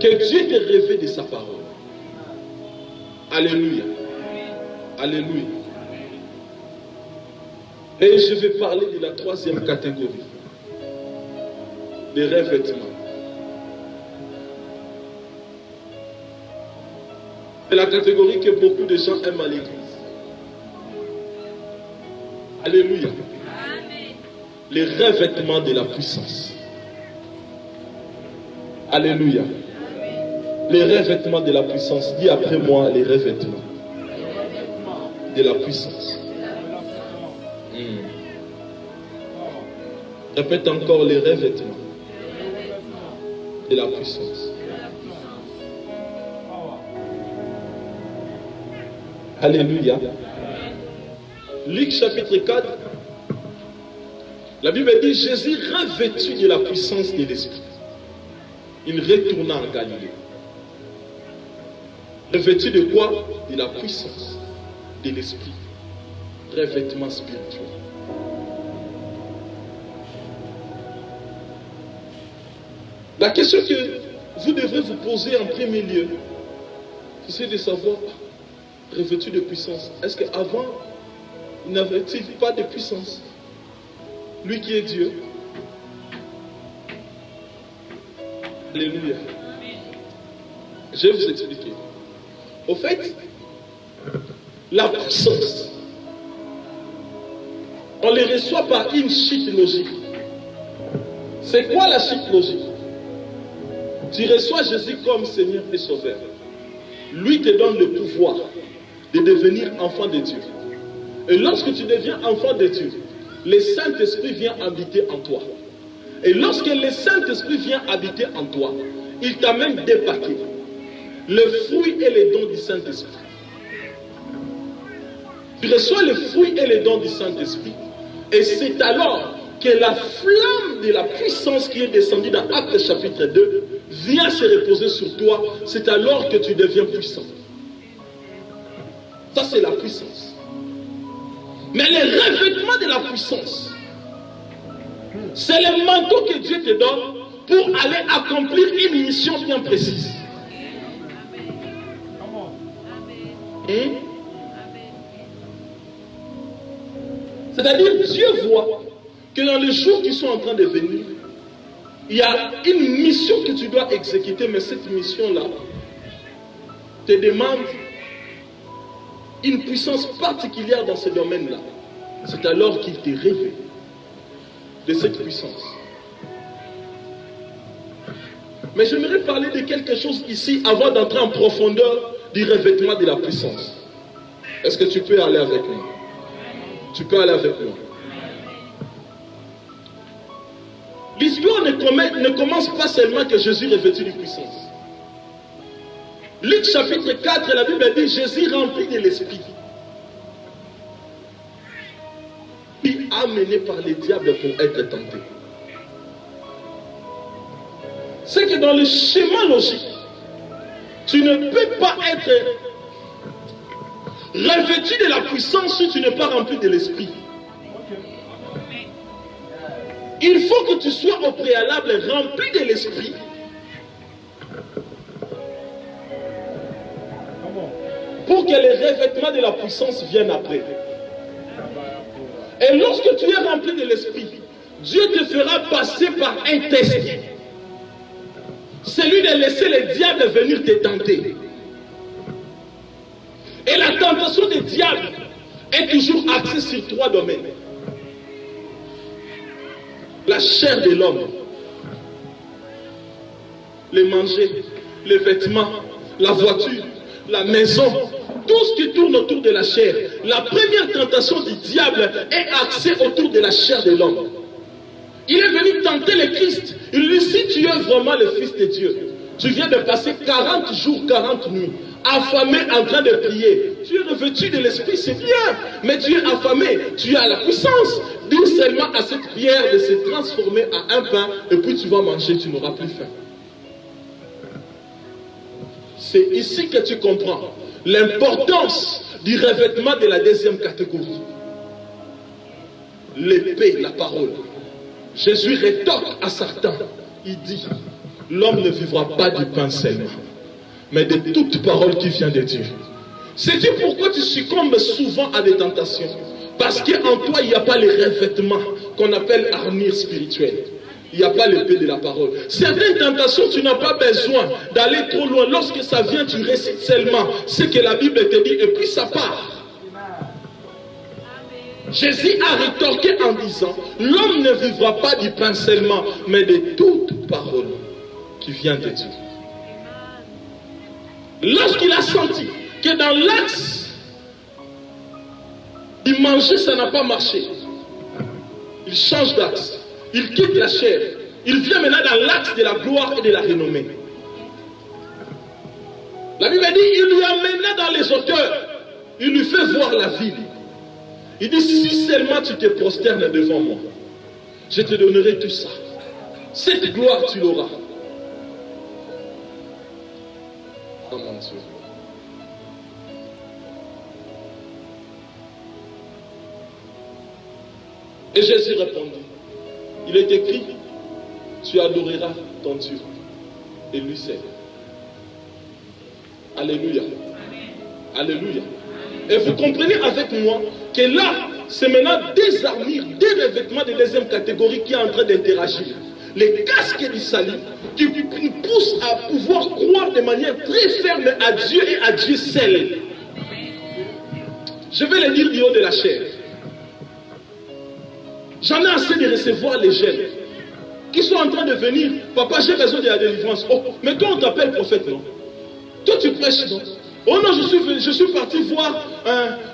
Que Dieu t'ait rêvé de sa parole. Alléluia. Alléluia. Et je vais parler de la troisième catégorie. Les revêtements. C'est la catégorie que beaucoup de gens aiment à l'église. Alléluia. Les revêtements de la puissance. Alléluia. Les revêtements de la puissance. Dis après moi les revêtements de la puissance. Répète encore les revêtements de la puissance. Alléluia. Luc chapitre 4. La Bible dit Jésus revêtu de la puissance de l'Esprit. Il retourna en Galilée. Revêtu de quoi? De la puissance de l'Esprit. Revêtement spirituel. La question que vous devrez vous poser en premier lieu, c'est de savoir, revêtu de puissance, est-ce qu'avant, il n'avait-il pas de puissance? Lui qui est Dieu. Alléluia. Je vais vous expliquer. Au fait, la puissance, on les reçoit par une chute logique. C'est quoi la chute logique? Tu reçois Jésus comme Seigneur et Sauveur. Lui te donne le pouvoir de devenir enfant de Dieu. Et lorsque tu deviens enfant de Dieu, le Saint-Esprit vient habiter en toi. Et lorsque le Saint-Esprit vient habiter en toi, il t'amène des paquets. Le fruit et les dons du Saint-Esprit. Tu reçois le fruit et les dons du Saint-Esprit. Et c'est alors que la flamme de la puissance qui est descendue dans Actes chapitre 2 vient se reposer sur toi. C'est alors que tu deviens puissant. Ça, c'est la puissance. Mais le revêtement de la puissance, c'est le manteau que Dieu te donne pour aller accomplir une mission bien précise. C'est-à-dire, Dieu voit que dans les jours qui sont en train de venir, il y a une mission que tu dois exécuter, mais cette mission-là te demande une puissance particulière dans ce domaine-là. C'est alors qu'il te révèle de cette puissance. Mais j'aimerais parler de quelque chose ici avant d'entrer en profondeur du revêtement de la puissance. Est-ce que tu peux aller avec moi? Tu peux aller avec moi. L'histoire ne commence pas seulement que Jésus revêtu de puissance. Luc chapitre 4, la Bible dit Jésus rempli de l'Esprit, puis amené par les diables pour être tenté. C'est que dans le schéma logique, tu ne peux pas être revêtu de la puissance si tu n'es pas rempli de l'Esprit. Il faut que tu sois au préalable rempli de l'Esprit pour que les revêtements de la puissance viennent après. Et lorsque tu es rempli de l'Esprit, Dieu te fera passer par un test. Celui de laisser les diables venir te tenter. Et la tentation des diables est toujours axée sur 3 domaines. La chair de l'homme, les manger, les vêtements, la voiture, la maison, tout ce qui tourne autour de la chair. La première tentation du diable est axée autour de la chair de l'homme. Il est venu tenter le Christ. Il lui dit, si tu es vraiment le Fils de Dieu, tu viens de passer 40 jours, 40 nuits, affamé en train de prier. Tu es revêtu de l'Esprit, c'est bien, mais tu es affamé, tu as la puissance. Dis seulement à cette pierre de se transformer en un pain et puis tu vas manger, tu n'auras plus faim. C'est ici que tu comprends l'importance du revêtement de la deuxième catégorie. L'épée, la parole. Jésus rétorque à Satan. Il dit, l'homme ne vivra pas du pain seulement, mais de toute parole qui vient de Dieu. Sais-tu pourquoi tu succombes souvent à des tentations? Parce qu'en toi, il n'y a pas les revêtements qu'on appelle armure spirituelle. Il n'y a pas l'épée de la parole. Certaines tentations, tu n'as pas besoin d'aller trop loin. Lorsque ça vient, tu récites seulement ce que la Bible te dit et puis ça part. Jésus a rétorqué en disant, l'homme ne vivra pas du pain seulement, mais de toute parole qui vient de Dieu. Lorsqu'il a senti que dans l'axe du manger, ça n'a pas marché, il change d'axe. Il quitte la chair. Il vient maintenant dans l'axe de la gloire et de la renommée. La Bible dit, il lui amena dans les hauteurs. Il lui fait voir la ville. Il dit, si seulement tu te prosternes devant moi, je te donnerai tout ça. Cette gloire, tu l'auras. Oh mon Dieu. Et Jésus répondit, il est écrit, tu adoreras ton Dieu et lui seul. Alléluia. Alléluia. Et vous comprenez avec moi que là, c'est maintenant des armures, des revêtements de deuxième catégorie qui est en train d'interagir. Les casques du salut qui nous poussent à pouvoir croire de manière très ferme à Dieu et à Dieu seul. Je vais le lire du haut de la chair. J'en ai assez de recevoir les jeunes qui sont en train de venir. Papa, j'ai besoin de la délivrance. Oh, mais toi, on t'appelle prophète, non? Toi, tu prêches, non? Oh non, je suis parti voir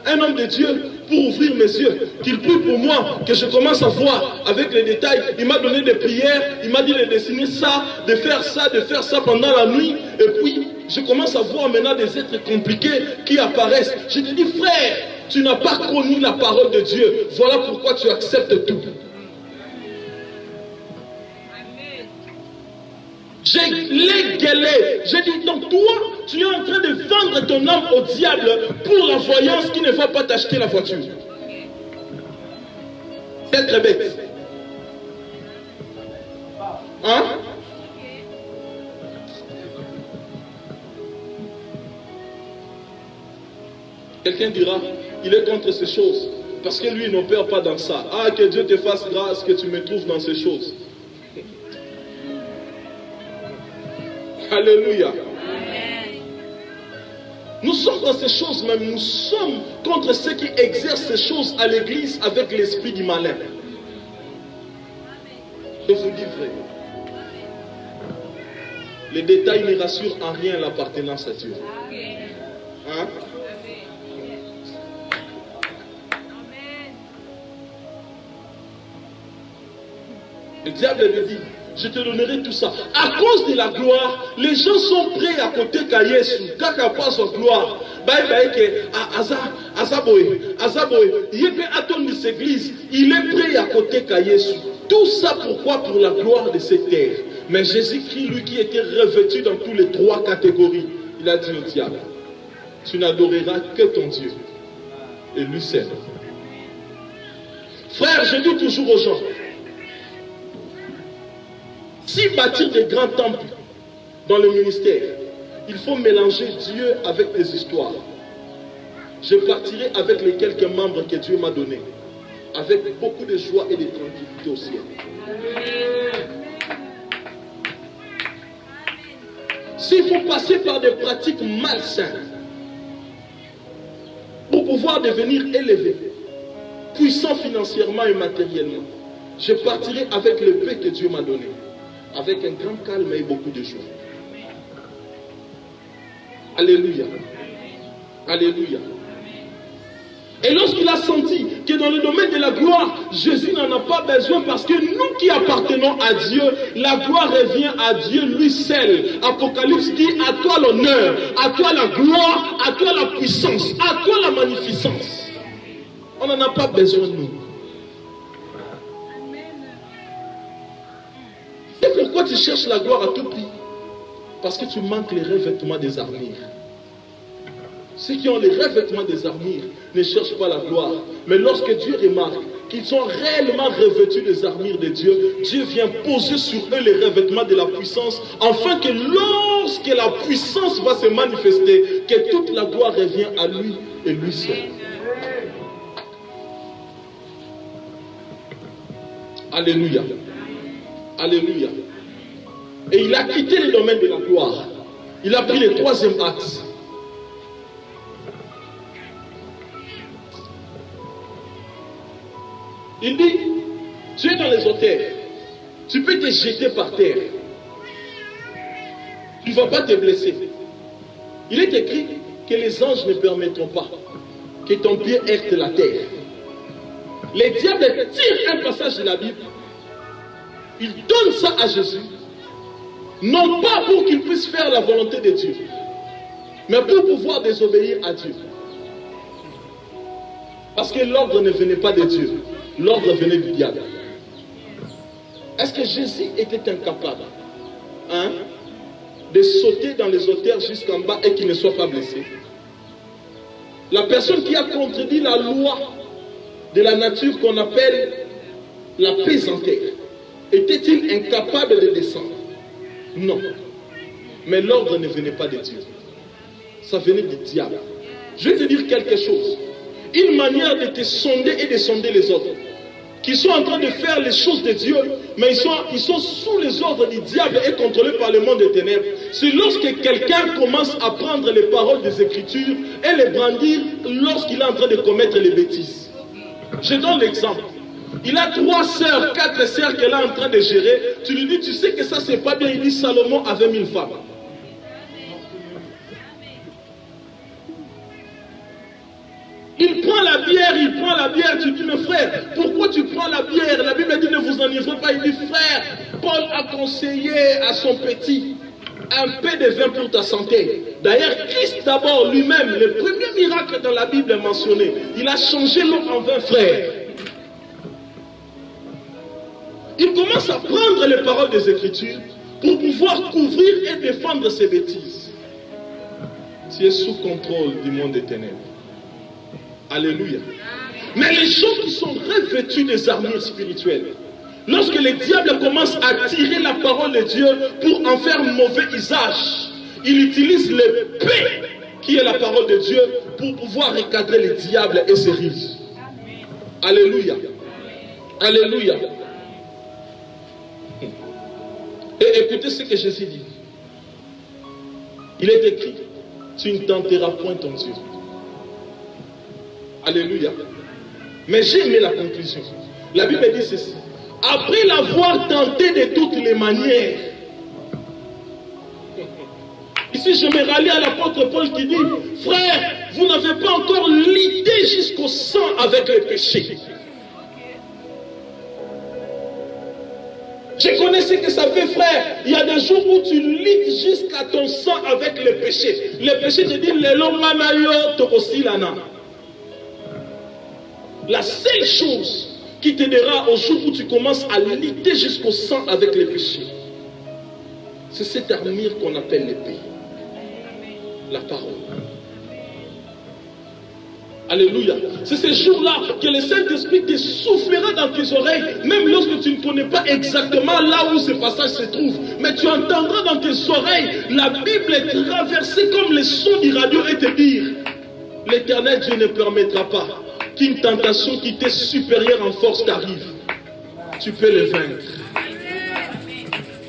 un homme de Dieu pour ouvrir mes yeux, qu'il prie pour moi, que je commence à voir avec les détails. Il m'a donné des prières, il m'a dit de dessiner ça, de faire ça pendant la nuit. Et puis, je commence à voir maintenant des êtres compliqués qui apparaissent. Je te dis, frère, tu n'as pas connu la parole de Dieu. Voilà pourquoi tu acceptes tout. J'ai les gueulé. J'ai dit, donc toi, tu es en train de vendre ton âme au diable pour la voyance qui ne va pas t'acheter la voiture. C'est très bête. Hein? Quelqu'un dira, il est contre ces choses. Parce que lui, il n'opère pas dans ça. Ah, que Dieu te fasse grâce que tu me trouves dans ces choses. Alléluia. Amen. Nous sommes dans ces choses même. Nous sommes contre ceux qui exercent ces choses à l'église avec l'esprit du malin. Je vous dis vrai. Les détails ne rassurent en rien l'appartenance à Dieu. Hein? Le diable lui dit, je te donnerai tout ça. À cause de la gloire, les gens sont prêts à côté de Yesu. Quand il passe en gloire, il est prêt à côté de Yesu. Tout ça pourquoi? Pour la gloire de cette terre. Mais Jésus-Christ, lui qui était revêtu dans toutes les trois catégories, il a dit au diable, tu n'adoreras que ton Dieu et lui seul. Frère, je dis toujours aux gens, si bâtir des grands temples dans le ministère, il faut mélanger Dieu avec des histoires. Je partirai avec les quelques membres que Dieu m'a donnés, avec beaucoup de joie et de tranquillité au ciel. S'il faut passer par des pratiques malsaines pour pouvoir devenir élevé, puissant financièrement et matériellement, je partirai avec le paix que Dieu m'a donné, avec un grand calme et beaucoup de joie. Alléluia. Alléluia. Et lorsqu'il a senti que dans le domaine de la gloire, Jésus n'en a pas besoin parce que nous qui appartenons à Dieu, la gloire revient à Dieu lui seul. Apocalypse dit, à toi l'honneur, à toi la gloire, à toi la puissance, à toi la magnificence. On n'en a pas besoin nous. Pourquoi tu cherches la gloire à tout prix? Parce que tu manques les revêtements des armures. Ceux qui ont les revêtements des armures ne cherchent pas la gloire. Mais lorsque Dieu remarque qu'ils sont réellement revêtus des armures de Dieu, Dieu vient poser sur eux les revêtements de la puissance, afin que lorsque la puissance va se manifester, que toute la gloire revient à lui et lui seul. Alléluia. Alléluia. Et il a quitté le domaine de la gloire. Il a pris le troisième axe. Il dit, tu es dans les autels, tu peux te jeter par terre. Tu ne vas pas te blesser. Il est écrit que les anges ne permettront pas que ton pied heurte la terre. Les diables tirent un passage de la Bible. Ils donnent ça à Jésus. Non pas pour qu'il puisse faire la volonté de Dieu, mais pour pouvoir désobéir à Dieu. Parce que l'ordre ne venait pas de Dieu. L'ordre venait du diable. Est-ce que Jésus était incapable de sauter dans les hauteurs jusqu'en bas et qu'il ne soit pas blessé? La personne qui a contredit la loi de la nature qu'on appelle la pesanteur, était-il incapable de descendre? Non. Mais l'ordre ne venait pas de Dieu. Ça venait du diable. Je vais te dire quelque chose. Une manière de te sonder et de sonder les autres, qui sont en train de faire les choses de Dieu, mais ils sont sous les ordres du diable et contrôlés par le monde des ténèbres. C'est lorsque quelqu'un commence à prendre les paroles des Écritures et les brandir lorsqu'il est en train de commettre les bêtises. Je donne l'exemple. Il a 3 sœurs, 4 sœurs qu'elle est en train de gérer. Tu lui dis, tu sais que ça c'est pas bien. Il dit, Salomon avait 1000 femmes. Il prend la bière, tu dis, mais frère, pourquoi tu prends la bière? La Bible dit, ne vous enivrez pas. Il dit, frère, Paul a conseillé à son petit, un peu de vin pour ta santé. D'ailleurs, Christ d'abord lui-même, le premier miracle dans la Bible est mentionné. Il a changé l'eau en vin, frère. Il commence à prendre les paroles des Écritures pour pouvoir couvrir et défendre ses bêtises. Tu es sous contrôle du monde des ténèbres. Alléluia. Mais les gens qui sont revêtus des armures spirituelles, lorsque les diables commencent à tirer la parole de Dieu pour en faire mauvais usage, ils utilisent l'épée qui est la parole de Dieu pour pouvoir recadrer les diables et ses rives. Alléluia. Alléluia. Et écoutez ce que Jésus dit. Il est écrit, tu ne tenteras point ton Dieu. Alléluia. Mais j'ai aimé la conclusion. La Bible dit ceci. Après l'avoir tenté de toutes les manières. Ici, je me rallie à l'apôtre Paul qui dit, frère, vous n'avez pas encore lutté jusqu'au sang avec le péché. Je connais ce que ça fait, frère. Il y a des jours où tu luttes jusqu'à ton sang avec le péché. Le péché te dit, Lelo manayo tokosilana. La seule chose qui t'aidera au jour où tu commences à lutter jusqu'au sang avec les péchés, c'est cette armure qu'on appelle l'épée. La parole. Alléluia. C'est ce jour-là que le Saint-Esprit te soufflera dans tes oreilles, même lorsque tu ne connais pas exactement là où ce passage se trouve. Mais tu entendras dans tes oreilles la Bible traverser comme les sons du radio et te dire, l'Éternel Dieu ne permettra pas qu'une tentation qui t'est supérieure en force t'arrive. Tu peux le vaincre.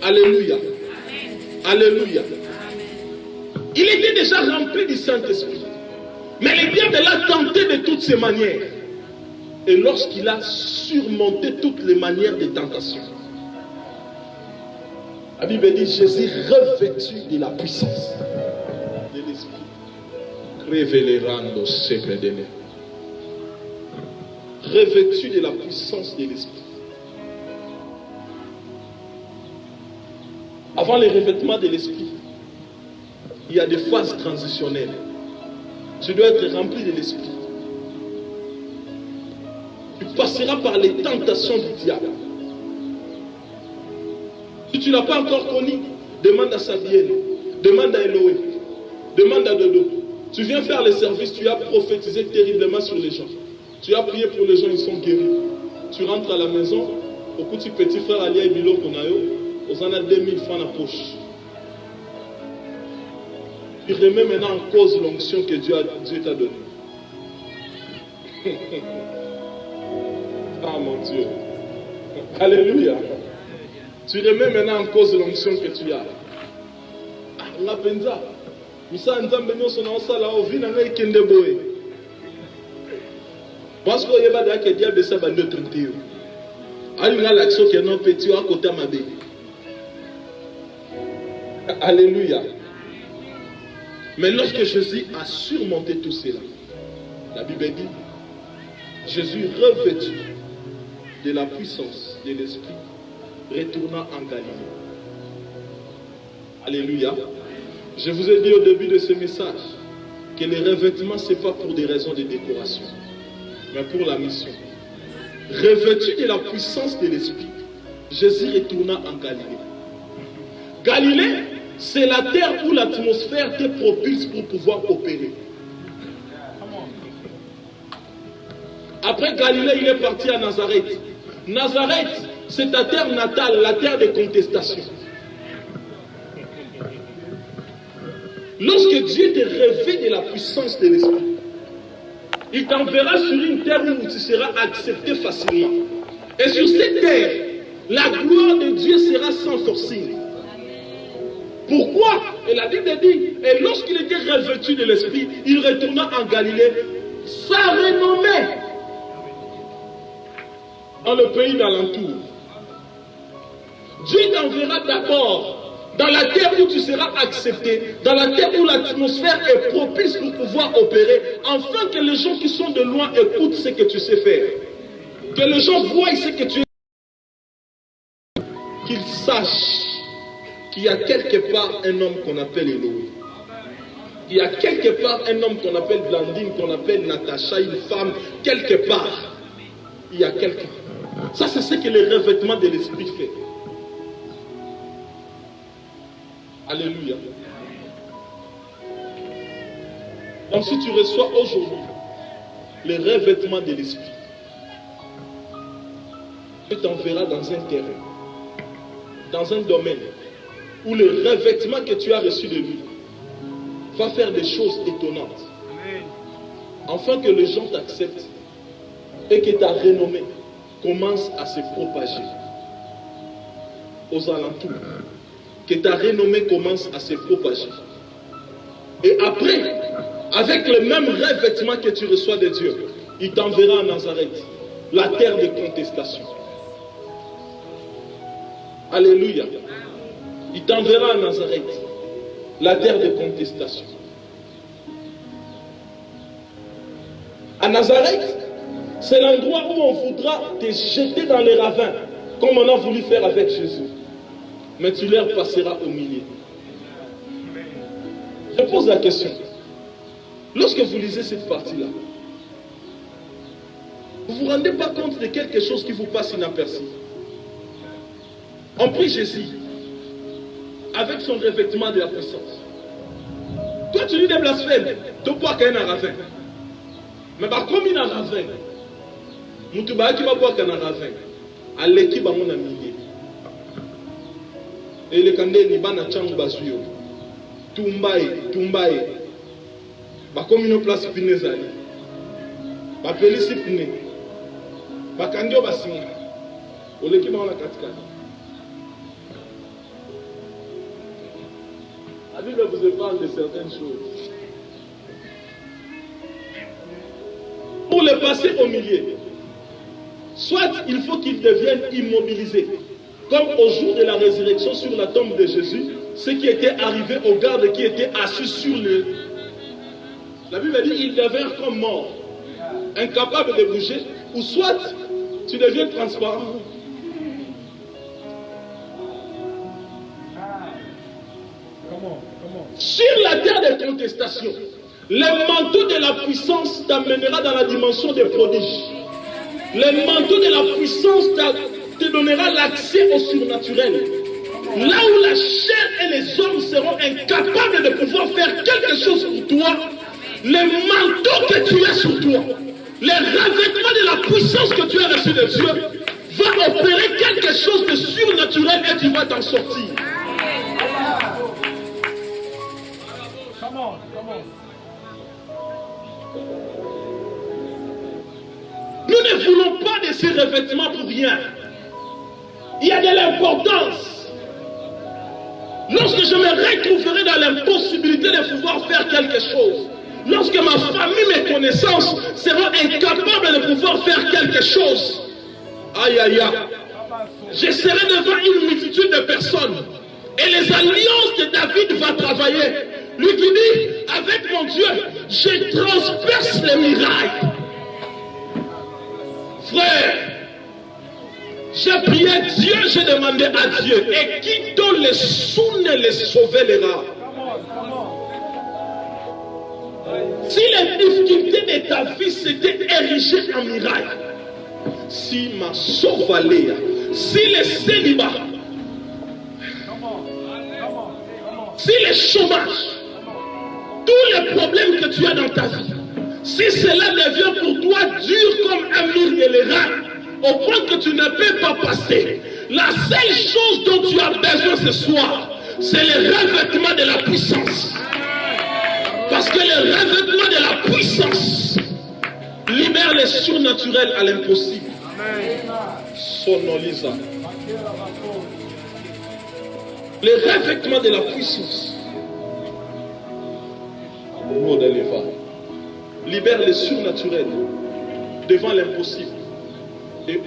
Alléluia. Alléluia. Il était déjà rempli du Saint-Esprit. Mais le diable l'a tenté de toutes ses manières. Et lorsqu'il a surmonté toutes les manières de tentation, la Bible dit, Jésus revêtu de la puissance de l'Esprit. Révélérando sepedene. Revêtu de la puissance de l'Esprit. Avant le revêtement de l'Esprit, il y a des phases transitionnelles. Tu dois être rempli de l'Esprit. Tu passeras par les tentations du diable. Si tu ne l'as pas encore connu, demande à Sabienne, demande à Eloé, demande à Dodo. Tu viens faire les services, tu as prophétisé terriblement sur les gens. Tu as prié pour les gens, ils sont guéris. Tu rentres à la maison, au petit frère Alia et Bilo Konayo, aux en a 2000 francs dans la poche. Tu remets maintenant en cause l'onction que Dieu t'a donnée. Ah mon Dieu. Alléluia. Tu remets maintenant en cause l'onction que tu as. La penza. Misa nzambe nyoso na osala ovina ngai kende boye. Parce que yeba da ke diable ça bande tromper. Ali na l'action que non petit à côté mabe. Alléluia. Mais lorsque Jésus a surmonté tout cela, la Bible dit, Jésus revêtu de la puissance de l'Esprit, retourna en Galilée. Alléluia. Je vous ai dit au début de ce message que les revêtements, ce n'est pas pour des raisons de décoration, mais pour la mission. Revêtu de la puissance de l'Esprit, Jésus retourna en Galilée. Galilée, c'est la terre où l'atmosphère te propulse pour pouvoir opérer. Après Galilée, il est parti à Nazareth. Nazareth, c'est ta terre natale, la terre des contestations. Lorsque Dieu te revêt de la puissance de l'Esprit, il t'enverra sur une terre où tu seras accepté facilement. Et sur cette terre, la gloire de Dieu sera sans forcing. Pourquoi? Et la Bible dit, et lorsqu'il était revêtu de l'Esprit, il retourna en Galilée, sa renommée dans le pays d'alentour. Dieu t'enverra d'abord dans la terre où tu seras accepté, dans la terre où l'atmosphère est propice pour pouvoir opérer, afin que les gens qui sont de loin écoutent ce que tu sais faire. Que les gens voient ce que tu es. Qu'ils sachent qu'il y a quelque part un homme qu'on appelle Eloé. Il y a quelque part un homme qu'on appelle Blandine, qu'on appelle Natacha, une femme, quelque part. Il y a quelqu'un. Ça, c'est ce que le revêtement de l'Esprit fait. Alléluia. Donc si tu reçois aujourd'hui le revêtement de l'Esprit, Dieu t'enverra dans un terrain, dans un domaine, où le revêtement que tu as reçu de lui va faire des choses étonnantes. Afin que les gens t'acceptent et que ta renommée commence à se propager aux alentours. Que ta renommée commence à se propager. Et après, avec le même revêtement que tu reçois de Dieu, il t'enverra à Nazareth, la terre de contestation. Alléluia. Il t'enverra à Nazareth, la terre de contestation. À Nazareth, c'est l'endroit où on voudra te jeter dans les ravins, comme on a voulu faire avec Jésus. Mais tu leur passeras au milieu. Je pose la question. Lorsque vous lisez cette partie-là, vous ne vous rendez pas compte de quelque chose qui vous passe inaperçu. On prie Jésus avec son revêtement de la puissance. Toi, tu dis des blasphèmes, tu ne bois qu'un ravin. Mais comme il y a un ravin, tu ne bois qu'un ravin. À l'équipe, on a mis. Et les candidats, ils ont change basuyo. Tumbaye. Comme une place pinezali. Pelisi pine. Kandio basinga. Au l'équipe, on a 4 cas. La Bible vous épargne de certaines choses. Pour le passer au milieu, soit il faut qu'il devienne immobilisé, comme au jour de la résurrection sur la tombe de Jésus, ce qui était arrivé aux gardes qui étaient assis sur le... La Bible dit ils devinrent comme morts, incapables de bouger, ou soit tu deviens transparent. Sur la terre de contestation, le manteau de la puissance t'amènera dans la dimension des prodiges. Le manteau de la puissance te donnera l'accès au surnaturel. Là où la chair et les hommes seront incapables de pouvoir faire quelque chose pour toi, le manteau que tu as sur toi, le revêtement de la puissance que tu as reçu de Dieu, va opérer quelque chose de surnaturel et tu vas t'en sortir. Nous ne voulons pas de ces revêtements pour rien. Il y a de l'importance. Lorsque je me retrouverai dans l'impossibilité de pouvoir faire quelque chose, lorsque ma famille, mes connaissances seront incapables de pouvoir faire quelque chose, aïe aïe aïe, je serai devant une multitude de personnes. Et les alliances que David va travailler, lui qui dit, avec mon Dieu, je transperce les murailles. Frère, j'ai prié Dieu, j'ai demandé à Dieu, et qui donne les sous ne les sauvera. Si les difficultés de ta vie s'étaient érigées en miraille, si ma sauvaléa, si les célibats, si le chômage, tous les problèmes que tu as dans ta vie, si cela devient pour toi dur comme un mur de l'érable, au point que tu ne peux pas passer, la seule chose dont tu as besoin ce soir, c'est le revêtement de la puissance. Parce que le revêtement de la puissance libère le surnaturel à l'impossible. Sonolisa. Le revêtement de la puissance libère le surnaturel devant l'impossible. Et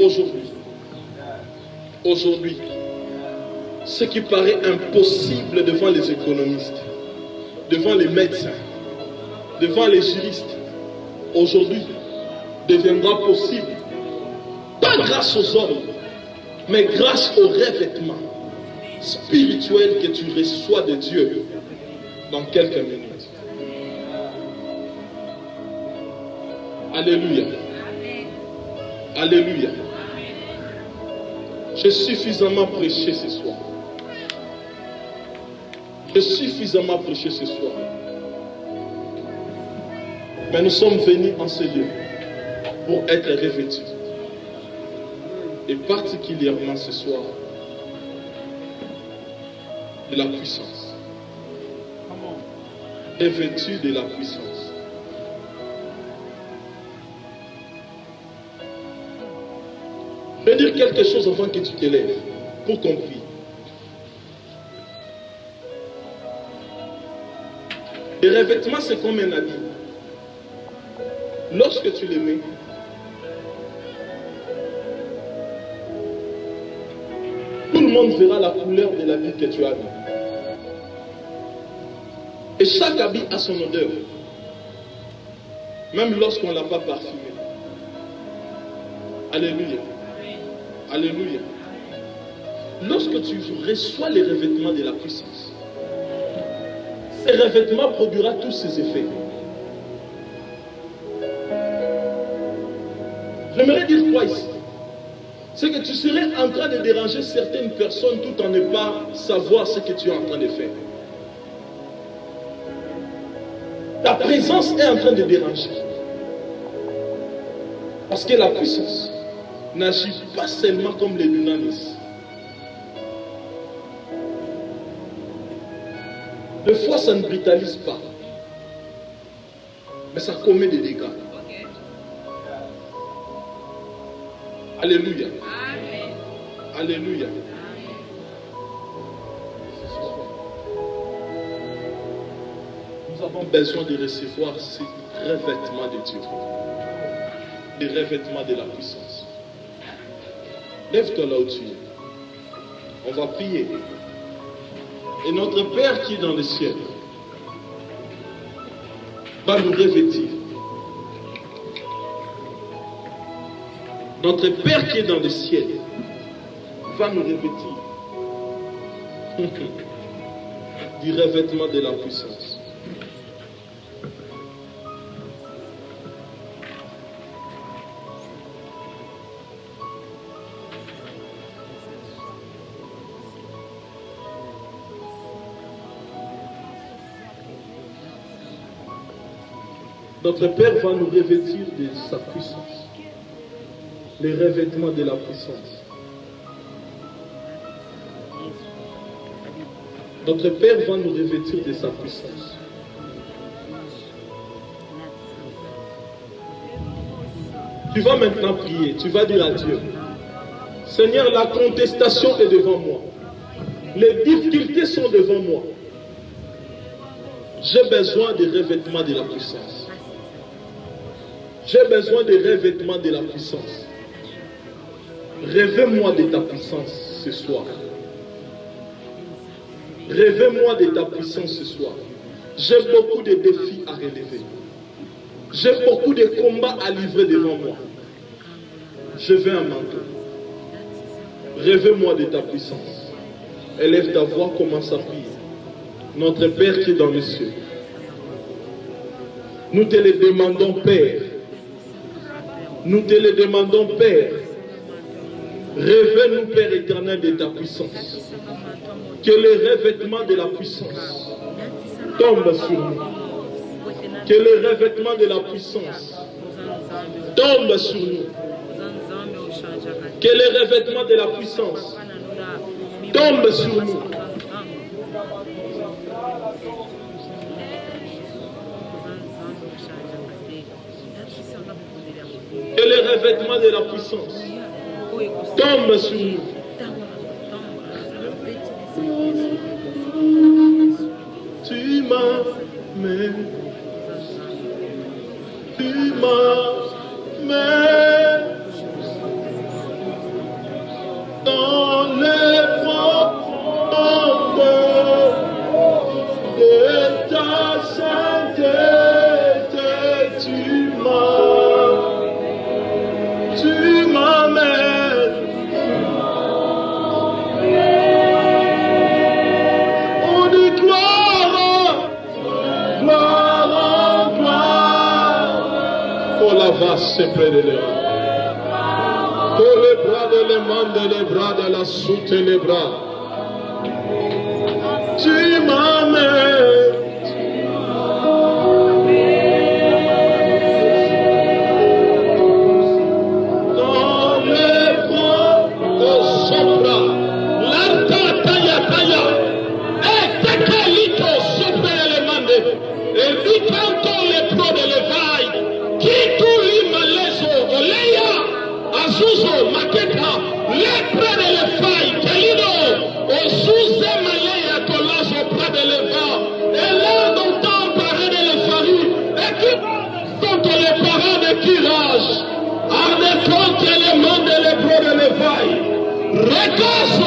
aujourd'hui, ce qui paraît impossible devant les économistes, devant les médecins, devant les juristes, aujourd'hui deviendra possible, pas grâce aux hommes, mais grâce au revêtement spirituel que tu reçois de Dieu dans quelques minutes. Alléluia. Alléluia. J'ai suffisamment prêché ce soir. J'ai suffisamment prêché ce soir. Mais nous sommes venus en ce lieu pour être revêtus. Et particulièrement ce soir, de la puissance. Revêtus de la puissance. Je vais dire quelque chose avant que tu te lèves, pour qu'on prie. Les revêtements, c'est comme un habit. Lorsque tu les mets, tout le monde verra la couleur de l'habit que tu as mis. Et chaque habit a son odeur. Même lorsqu'on ne l'a pas parfumé. Alléluia. Alléluia. Lorsque tu reçois les revêtements de la puissance, ces revêtements produira tous ces effets. J'aimerais dire quoi ici? C'est que tu serais en train de déranger certaines personnes tout en ne pas savoir ce que tu es en train de faire. Ta présence est en train de déranger. Parce que la puissance n'agit pas seulement comme les lunanis. Des fois, ça ne brutalise pas. Mais ça commet des dégâts. Alléluia. Alléluia. Nous avons besoin de recevoir ces revêtements de Dieu. Les revêtements de la puissance. Lève-toi là où tu es. On va prier. Et notre Père qui est dans le ciel va nous revêtir. Notre Père qui est dans le ciel va nous revêtir du revêtement de la puissance. Notre Père va nous revêtir de sa puissance. Les revêtements de la puissance. Notre Père va nous revêtir de sa puissance. Tu vas maintenant prier, tu vas dire à Dieu, Seigneur, la contestation est devant moi. Les difficultés sont devant moi. J'ai besoin des revêtements de la puissance. J'ai besoin des revêtements de la puissance. Rêvez-moi de ta puissance ce soir. Rêvez-moi de ta puissance ce soir. J'ai beaucoup de défis à relever. J'ai beaucoup de combats à livrer devant moi. Je veux un manteau. Rêvez-moi de ta puissance. Élève ta voix, commence à prier. Notre Père qui est dans les cieux. Nous te le demandons, Père. Nous te le demandons, Père. Révèle-nous, Père éternel, de ta puissance. Que les revêtements de la puissance tombent sur nous. Que les revêtements de la puissance tombent sur nous. Que les revêtements de la puissance tombent sur nous. Que les revêtements de la puissance tombent sur nous. Tu m'amènes, tu m'amènes dans les profondes de ta sainteté. Tu m'amènes. On dit gloire, gloire, gloire. Pour la vache près de l'État. Pour les bras de l'émande, les bras de la soute, les bras. Tu m'amènes. Recaso